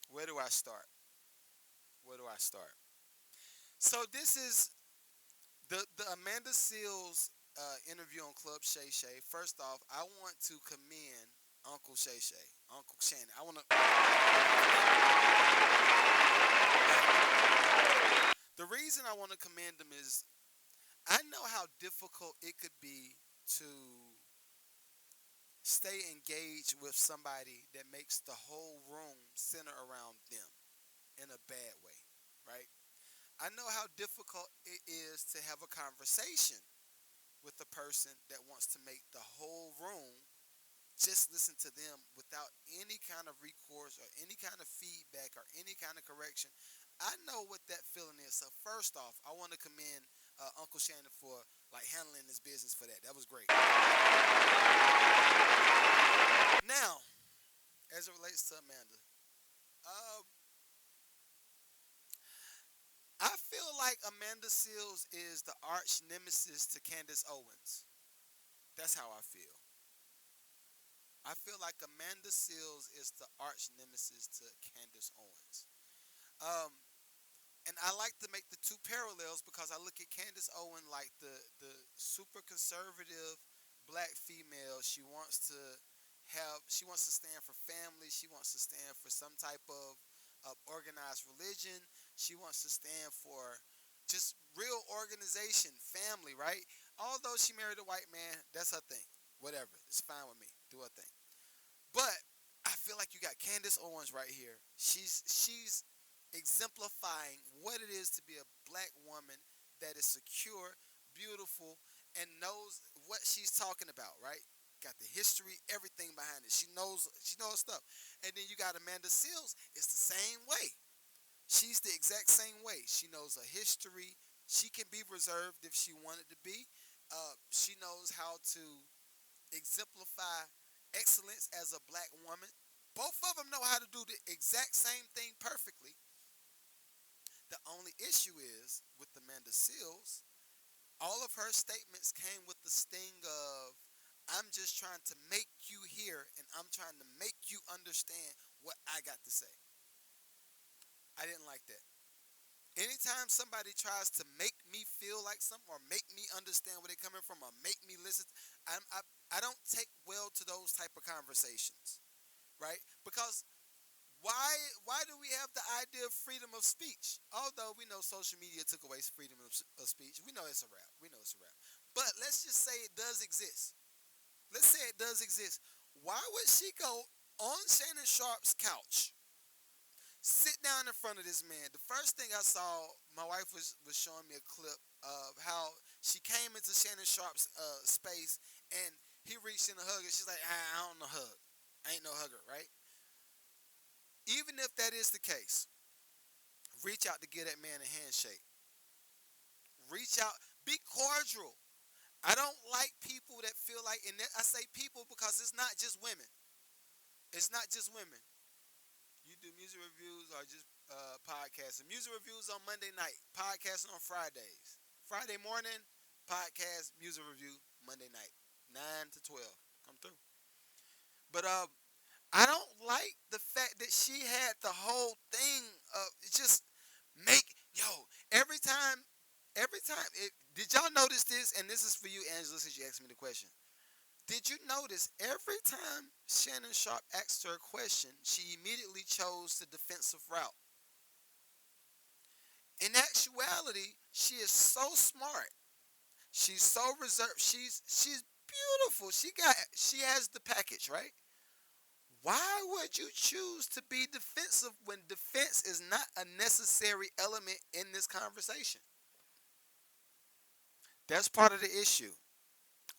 Where do I start? Where do I start? So this is the Amanda Seals interview on Club Shay Shay. First off, I want to commend Uncle Shay Shay, Uncle Shannon. I want to. The reason I want to commend him is I know how difficult it could be to stay engaged with somebody that makes the whole room center around them in a bad way, right? I know how difficult it is to have a conversation with a person that wants to make the whole room just listen to them without any kind of recourse or any kind of feedback or any kind of correction. I know what that feeling is. So first off, I want to commend Uncle Shannon for like handling his business for that. That was great. Now, as it relates to Amanda, like Amanda Seals is the arch nemesis to Candace Owens. That's how I feel. I feel like Amanda Seals is the arch nemesis to Candace Owens. Um, and I like to make the two parallels because I look at Candace Owens like the super conservative black female. She wants to stand for family. She wants to stand for some type of organized religion. She wants to stand for just real organization, family, right? Although she married a white man, that's her thing. Whatever, it's fine with me. Do her thing. But I feel like you got Candace Owens right here. She's exemplifying what it is to be a black woman that is secure, beautiful, and knows what she's talking about, right? Got the history, everything behind it. She knows stuff. And then you got Amanda Seals. It's the same way. She's the exact same way. She knows a history. She can be reserved if she wanted to be. She knows how to exemplify excellence as a black woman. Both of them know how to do the exact same thing perfectly. The only issue is with Amanda Seals, all of her statements came with the sting of, I'm just trying to make you hear and I'm trying to make you understand what I got to say. I didn't like that. Anytime somebody tries to make me feel like something or make me understand where they're coming from or make me listen, I don't take well to those type of conversations, right? Because why why do we have the idea of freedom of speech? Although we know social media took away freedom of speech, we know it's a wrap. We know it's a wrap. But let's just say it does exist. Let's say it does exist. Why would she go on Shannon Sharp's couch, sit down in front of this man? The first thing I saw, my wife was showing me a clip of how she came into Shannon Sharp's space and he reached in to hug her. She's like, I don't know hug. I ain't no hugger, right? Even if that is the case, reach out to give that man a handshake. Reach out, be cordial. I don't like people that feel like, and I say people because it's not just women. It's not just women. You do music reviews or just podcasting. Music reviews on Monday night, podcasting on Fridays. Friday morning, podcast, music review, Monday night, 9 to 12. Come through. But I don't like the fact that she had the whole thing of just make, yo, every time, did y'all notice this? And this is for you, Angela, since you asked me the question. Did you notice every time Shannon Sharp asked her a question, she immediately chose the defensive route? In actuality, she is so smart. She's so reserved. She's beautiful. She has the package, right? Why would you choose to be defensive when defense is not a necessary element in this conversation? That's part of the issue.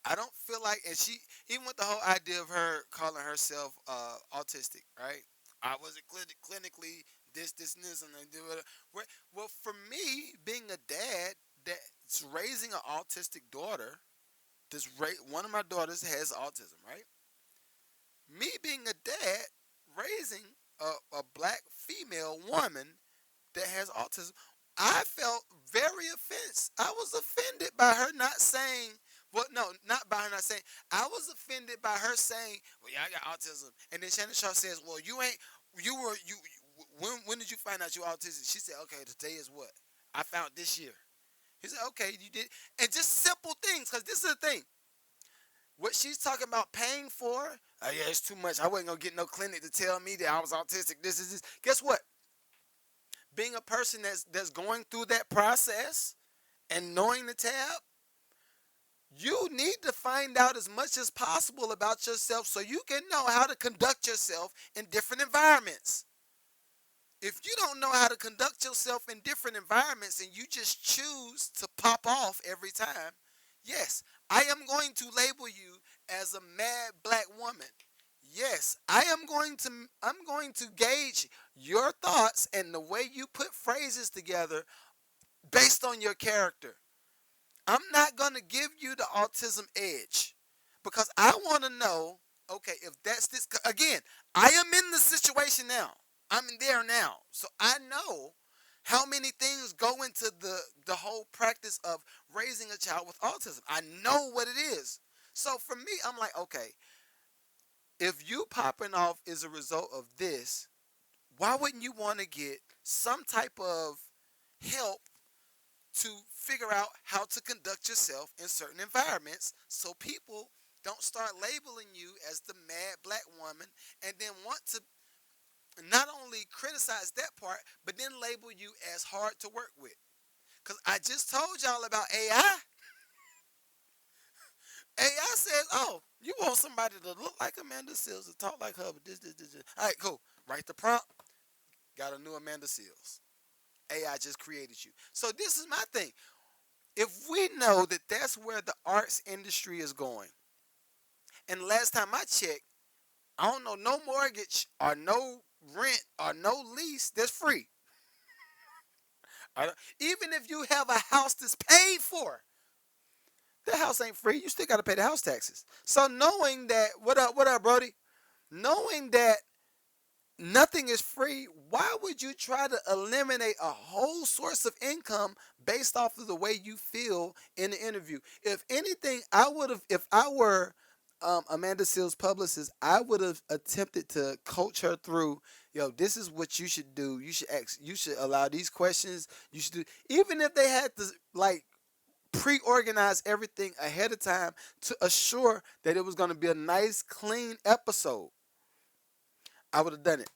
I don't feel like, and she, even with the whole idea of her calling herself autistic, right? I wasn't clinically and this, and I do it. Well, for me, being a dad that's raising an autistic daughter, one of my daughters has autism, right? Me being a dad raising a black female woman that has autism, I felt very offense. I was offended by her not saying, well, no, not by her not saying. I was offended by her saying, well, yeah, I got autism. And then Shannon Sharp says, well, when did you find out you were autistic? She said, okay, today is what? I found this year. He said, okay, you did. And just simple things, because this is the thing. What she's talking about paying for, yeah, it's too much. I wasn't going to get no clinic to tell me that I was autistic. This is this. Guess what? Being a person that's going through that process and knowing the tab, you need to find out as much as possible about yourself so you can know how to conduct yourself in different environments. If you don't know how to conduct yourself in different environments and you just choose to pop off every time, yes, I am going to label you as a mad black woman. Yes, I'm going to gauge your thoughts and the way you put phrases together based on your character. I'm not going to give you the autism edge because I want to know, okay, if that's this again, I am in the situation now. I'm in there now. So I know How many things go into the whole practice of raising a child with autism? I know what it is. So for me, I'm like, okay, if you popping off is a result of this, why wouldn't you want to get some type of help to figure out how to conduct yourself in certain environments so people don't start labeling you as the mad black woman and then want to not only criticize that part, but then label you as hard to work with. Because I just told y'all about AI. AI says, oh, you want somebody to look like Amanda Seals and talk like her, but this. All right, cool. Write the prompt. Got a new Amanda Seals. AI just created you. So this is my thing. If we know that that's where the arts industry is going, and last time I checked, I don't know no mortgage or no rent or no lease that's free. Even if you have a house that's paid for, the house ain't free. You still got to pay the house taxes. So knowing that, what up, Brody? Knowing that nothing is free, why would you try to eliminate a whole source of income based off of the way you feel in the interview? If anything, I would have, if I were Amanda Seals' publicist, I would have attempted to coach her through, yo, this is what you should do. You should ask, you should allow these questions. You should do, even if they had to like pre-organize everything ahead of time to assure that it was going to be a nice, clean episode. I would have done it.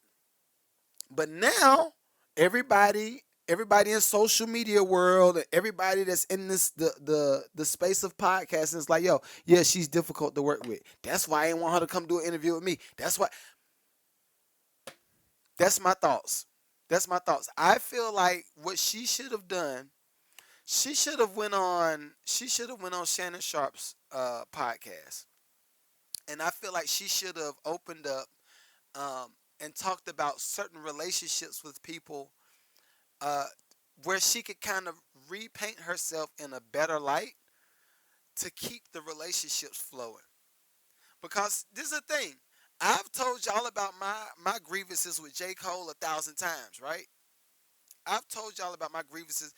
But now everybody in social media world, everybody that's in this the space of podcasting is like, yo, yeah, she's difficult to work with. That's why I didn't want her to come do an interview with me. That's my thoughts. That's my thoughts. I feel like what she should have done, she should have went on Shannon Sharp's podcast. And I feel like she should have opened up and talked about certain relationships with people uh, where she could kind of repaint herself in a better light to keep the relationships flowing. Because this is the thing. I've told y'all about my grievances with J. Cole 1,000 times, right? I've told y'all about my grievances,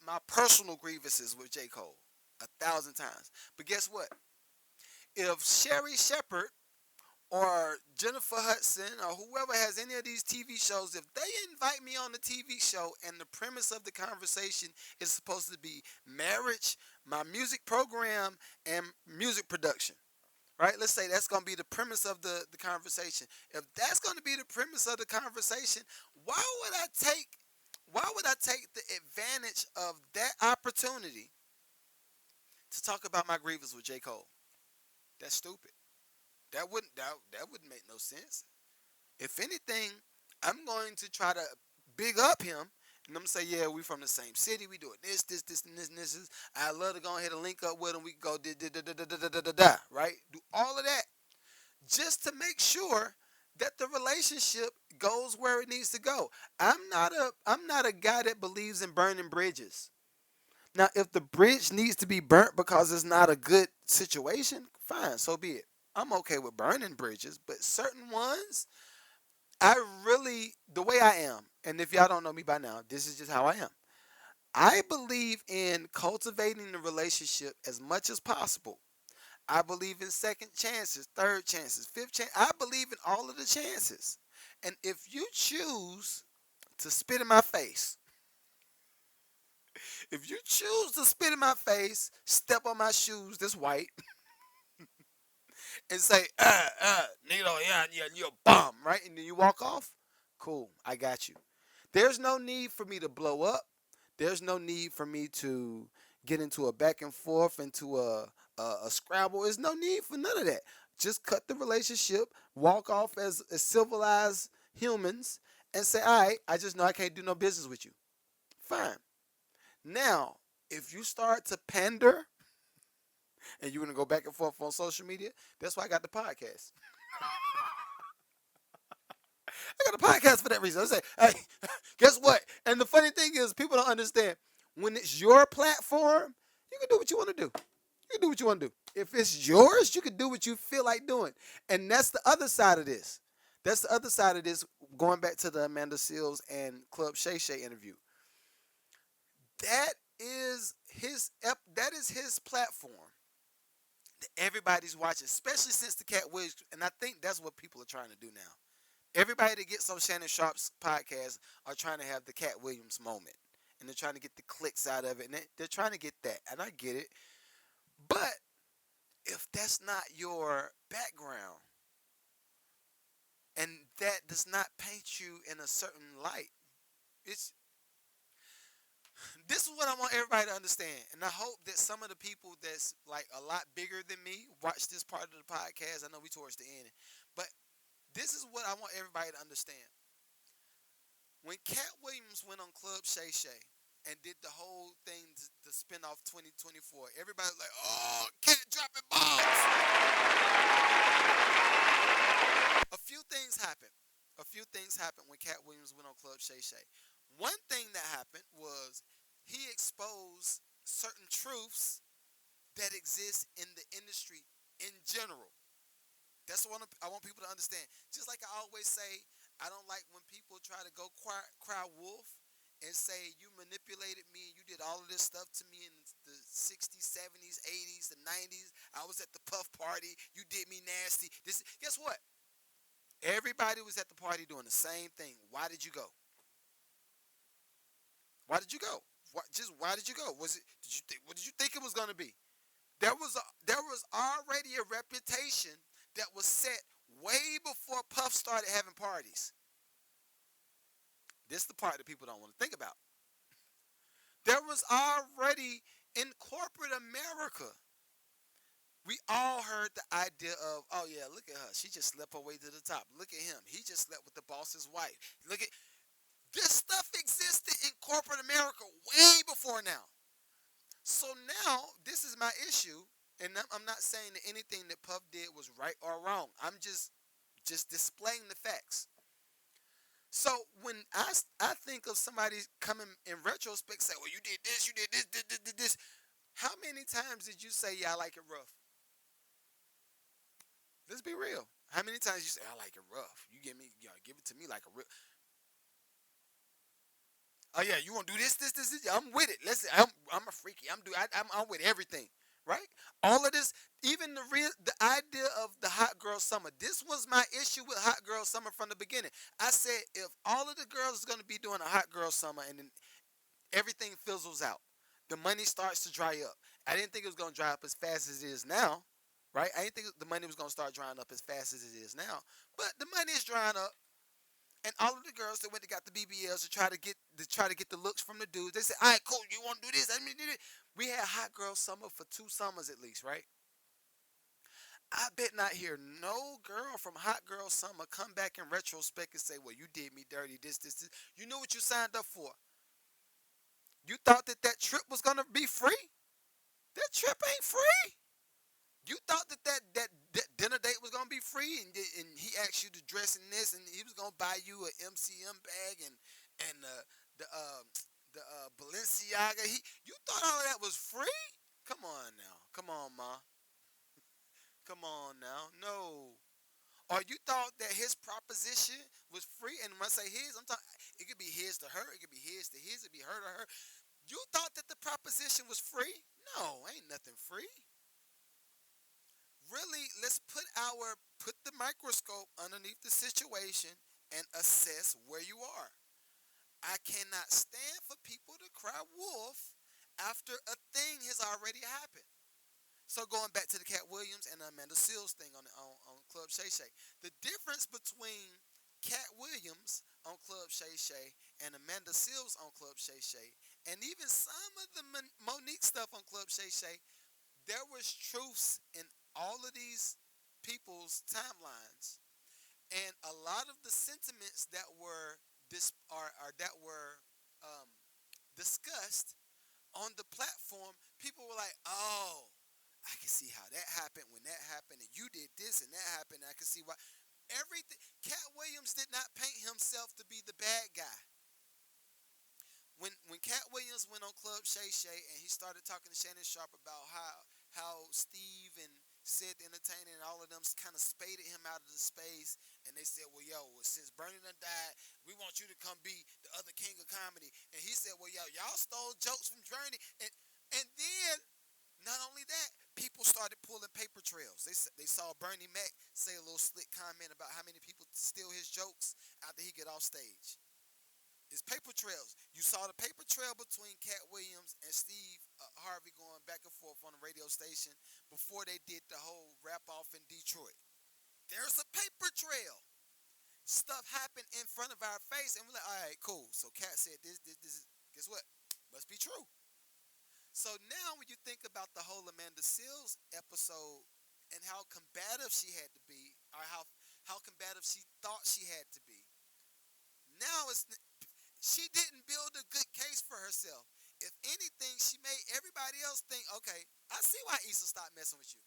my personal grievances with J. Cole 1,000 times. But guess what? If Sherry Shepard or Jennifer Hudson or whoever has any of these TV shows, if they invite me on the TV show and the premise of the conversation is supposed to be marriage, my music program, and music production, right? Let's say that's going to be the premise of the conversation. If that's going to be the premise of the conversation, why would I take the advantage of that opportunity to talk about my grievance with J. Cole? That's stupid. That wouldn't make no sense. If anything, I'm going to try to big up him, and I'm gonna say, yeah, we from the same city. We doing this, and this, and this. I love to go ahead and link up with him. We can go da, right? Do all of that just to make sure that the relationship goes where it needs to go. I'm not a guy that believes in burning bridges. Now, if the bridge needs to be burnt because it's not a good situation, fine, so be it. I'm okay with burning bridges, but certain ones, the way I am, and if y'all don't know me by now, this is just how I am. I believe in cultivating the relationship as much as possible. I believe in second chances, third chances, fifth chance. I believe in all of the chances. And if you choose to spit in my face, if you choose to spit in my face, step on my shoes that's white, and say, nigga, yeah, you're a bum, right? And then you walk off, cool, I got you. There's no need for me to blow up. There's no need for me to get into a back and forth, into a scrabble. There's no need for none of that. Just cut the relationship, walk off as civilized humans, and say, all right, I just know I can't do no business with you. Fine. Now, if you start to pander and you want to go back and forth on social media, that's why I got the podcast. I got a podcast for that reason. I say, hey, guess what? And the funny thing is, people don't understand. When it's your platform, you can do what you want to do. You can do what you want to do. If it's yours, you can do what you feel like doing. And that's the other side of this. That's the other side of this, going back to the Amanda Seals and Club Shay Shay interview. that that is his platform that everybody's watching, especially since the Cat Williams. And I think that's what people are trying to do now. Everybody that gets on Shannon Sharp's podcast are trying to have the Cat Williams moment, and they're trying to get the clicks out of it, and they're trying to get that, and I get it. But if that's not your background, and that does not paint you in a certain light, it's this is what I want everybody to understand, and I hope that some of the people that's like a lot bigger than me watch this part of the podcast. I know we towards the end, but this is what I want everybody to understand. When Cat Williams went on Club Shay Shay and did the whole thing to spin off 2024, everybody was like, "Oh, Cat dropping bombs." A few things happened. A few things happened when Cat Williams went on Club Shay Shay. One thing that happened was he exposed certain truths that exist in the industry in general. That's what I want people to understand. Just like I always say, I don't like when people try to go cry wolf and say you manipulated me and you did all of this stuff to me in the 60s, 70s, 80s, the 90s. I was at the puff party. You did me nasty. Guess what? Everybody was at the party doing the same thing. Why did you go? Why did you go? Why did you go? What did you think it was going to be? There was already a reputation that was set way before Puff started having parties. This is the part that people don't want to think about. There was already in corporate America. We all heard the idea of, oh yeah, look at her. She just slept her way to the top. Look at him. He just slept with the boss's wife. Look at this stuff existed in corporate America way before now. So now this is my issue, and I'm not saying that anything that Puff did was right or wrong. I'm just displaying the facts. So when I think of somebody coming in retrospect, say, well, you did this, did this. How many times did you say, yeah, I like it rough? Let's be real. How many times you say, I like it rough? You give it to me like a real. Oh yeah, you want to do this? I'm with it. I'm a freaky. I'm with everything, right? All of this, even the idea of the hot girl summer. This was my issue with hot girl summer from the beginning. I said if all of the girls is gonna be doing a hot girl summer and then everything fizzles out, the money starts to dry up. I didn't think it was gonna dry up as fast as it is now, right? I didn't think the money was gonna start drying up as fast as it is now, but the money is drying up. And all of the girls that went to got the BBLs to try to get the looks from the dudes, they said, "All right, cool. You want to do this? Let me do it." We had hot girl summer for 2 summers at least, right? I bet not hear no girl from hot girl summer come back in retrospect and say, "Well, you did me dirty. This. You knew what you signed up for. You thought that trip was gonna be free. That trip ain't free. You thought that dinner date was gonna be free, and he asked you to dress in this, and he was gonna buy you a MCM bag and the Balenciaga. You thought all of that was free? Come on now, come on, ma, come on now. No. Or you thought that his proposition was free? And when I say his, I'm talking. It could be his to her. It could be his to his. It could be her to her. You thought that the proposition was free? No, ain't nothing free. Really, let's put the microscope underneath the situation and assess where you are. I cannot stand for people to cry wolf after a thing has already happened. So going back to the Cat Williams and Amanda Seales thing on Club Shay Shay, the difference between Cat Williams on Club Shay Shay and Amanda Seales on Club Shay Shay, and even some of the Monique stuff on Club Shay Shay, there was truths in all of these people's timelines, and a lot of the sentiments that were um, discussed on the platform, people were like, "Oh, I can see how that happened when that happened, and you did this and that happened. And I can see why." Everything. Cat Williams did not paint himself to be the bad guy. When Cat Williams went on Club Shay Shay and he started talking to Shannon Sharp about how Steve said the entertainer and all of them kind of spaded him out of the space, and they said, well, yo, since Bernie done died, we want you to come be the other king of comedy. And he said, well, yo, y'all stole jokes from Journey. And then, not only that, people started pulling paper trails. They saw Bernie Mac say a little slick comment about how many people steal his jokes after he get off stage. It's paper trails. You saw the paper trail between Cat Williams and Steve Harvey going back and forth on the radio station before they did the whole rap off in Detroit. There's a paper trail. Stuff happened in front of our face, and we're like, all right, cool. So Cat said this is, guess what? Must be true. So now when you think about the whole Amanda Seales episode and how combative she had to be, or how combative she thought she had to be, now she didn't build a good case for herself. If anything, she made everybody else think, okay, I see why Issa stopped messing with you.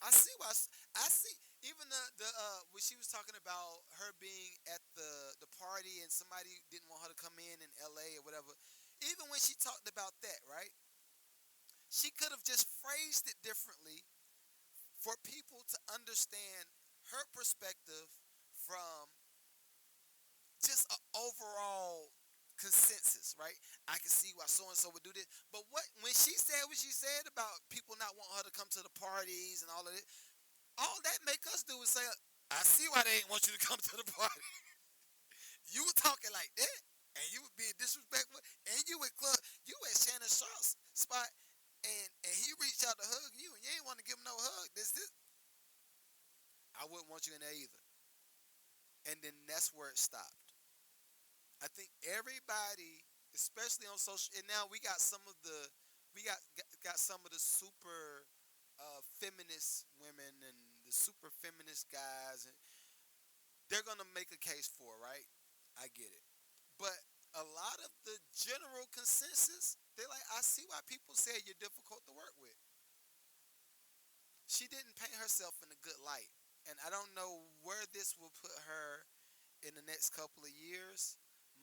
I see why. I see even the when she was talking about her being at the party and somebody didn't want her to come in L.A. or whatever. Even when she talked about that, right? She could have just phrased it differently for people to understand her perspective from just an overall consensus, right? I can see why so and so would do this, but when she said what she said about people not wanting her to come to the parties and all of it, all that make us do is say, I see why they ain't want you to come to the party. You were talking like that, and you were being disrespectful, and you at Shannon Sharp's spot, and he reached out to hug you, and you ain't want to give him no hug. This, I wouldn't want you in there either. And then that's where it stopped. I think everybody, especially on social, and now we got some of the, got some of the super feminist women and the super feminist guys, and they're gonna make a case for it, right? I get it, but a lot of the general consensus, they're like, I see why people say you're difficult to work with. She didn't paint herself in a good light, and I don't know where this will put her in the next couple of years.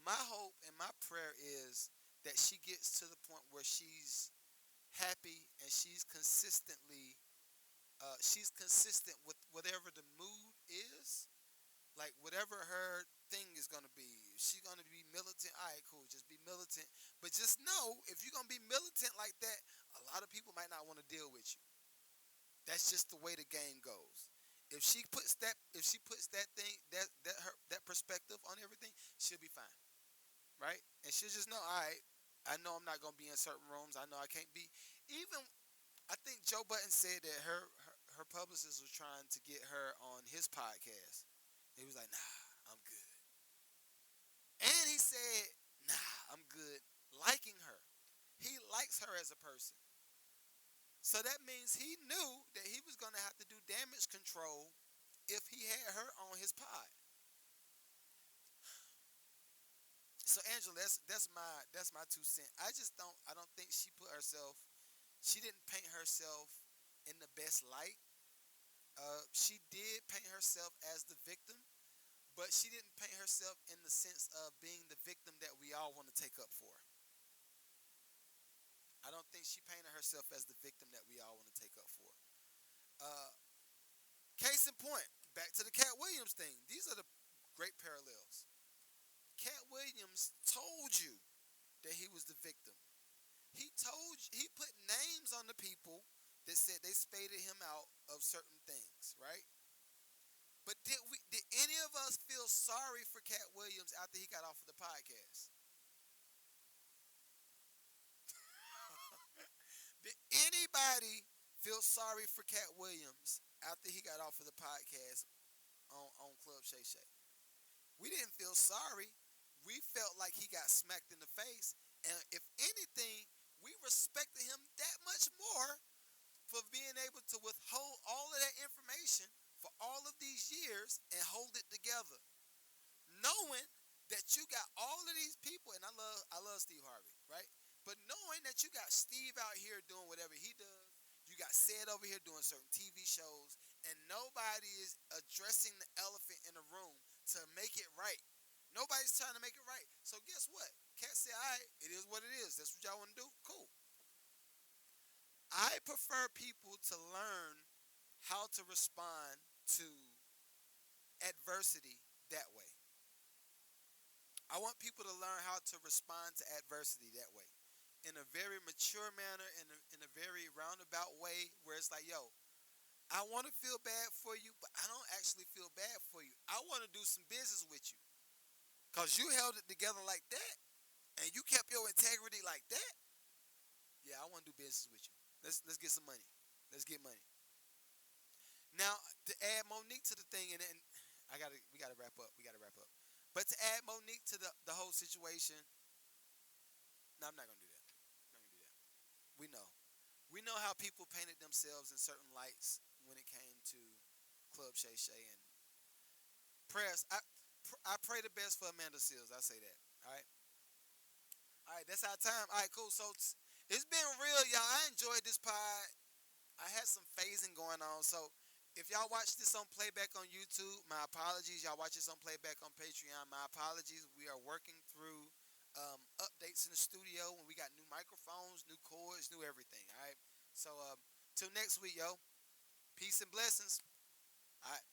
My hope and my prayer is that she gets to the point where she's happy and she's consistent with whatever the mood is. Like whatever her thing is gonna be. If she's gonna be militant, all right, cool, just be militant. But just know, if you're gonna be militant like that, a lot of people might not want to deal with you. That's just the way the game goes. If she puts that thing, that perspective on everything, she'll be fine, right? And she'll just know, all right, I know I'm not gonna be in certain rooms. I know I can't be. Even I think Joe Budden said that her publicist was trying to get her on his podcast. He was like, nah, I'm good. And he said, nah, I'm good liking her. He likes her as a person. So that means he knew that he was going to have to do damage control if he had her on his pod. So Angela, that's my 2 cents. I don't think she didn't paint herself in the best light. She did paint herself as the victim, but she didn't paint herself in the sense of being the victim that we all want to take up for. I don't think she painted herself as the victim that we all want to take up for. Uh, Case in point, back to the Cat Williams thing. These are the great parallels. Cat Williams told you that he was the victim. He put names on the people that said they spaded him out of certain things, right? But did any of us feel sorry for Cat Williams after he got off of the podcast? Did anybody feel sorry for Cat Williams after he got off of the podcast on Club Shay Shay? We didn't feel sorry. We felt like he got smacked in the face. And if anything, we respected him that much more for being able to withhold all of that information for all of these years and hold it together. Knowing that you got all of these people, and I love Steve Harvey, right? But knowing that you got Steve out here doing whatever he does, you got Sid over here doing certain TV shows, and nobody is addressing the elephant in the room to make it right. Nobody's trying to make it right. So guess what? Cat said, all right, it is what it is. That's what y'all want to do? Cool. I prefer people to learn how to respond to adversity that way. I want people to learn how to respond to adversity that way, in a very mature manner, in a very roundabout way, where it's like, yo, I want to feel bad for you, but I don't actually feel bad for you. I want to do some business with you because you held it together like that, and you kept your integrity like that. Yeah, I want to do business with you. Let's get some money. Let's get money. Now, to add Monique to the thing, and then we gotta wrap up. We gotta wrap up. But to add Monique to the whole situation, no, I'm not gonna do that. I'm not gonna do that. We know. We know how people painted themselves in certain lights when it came to Club Shay Shay and prayers. I pray the best for Amanda Seals. I say that. All right. All right. That's our time. All right. Cool. So it's been real, y'all. I enjoyed this pod. I had some phasing going on. So if y'all watch this on playback on YouTube, my apologies. Y'all watch this on playback on Patreon, my apologies. We are working through updates in the studio when we got new microphones, new cords, new everything. All right. So till next week, yo. Peace and blessings. All right.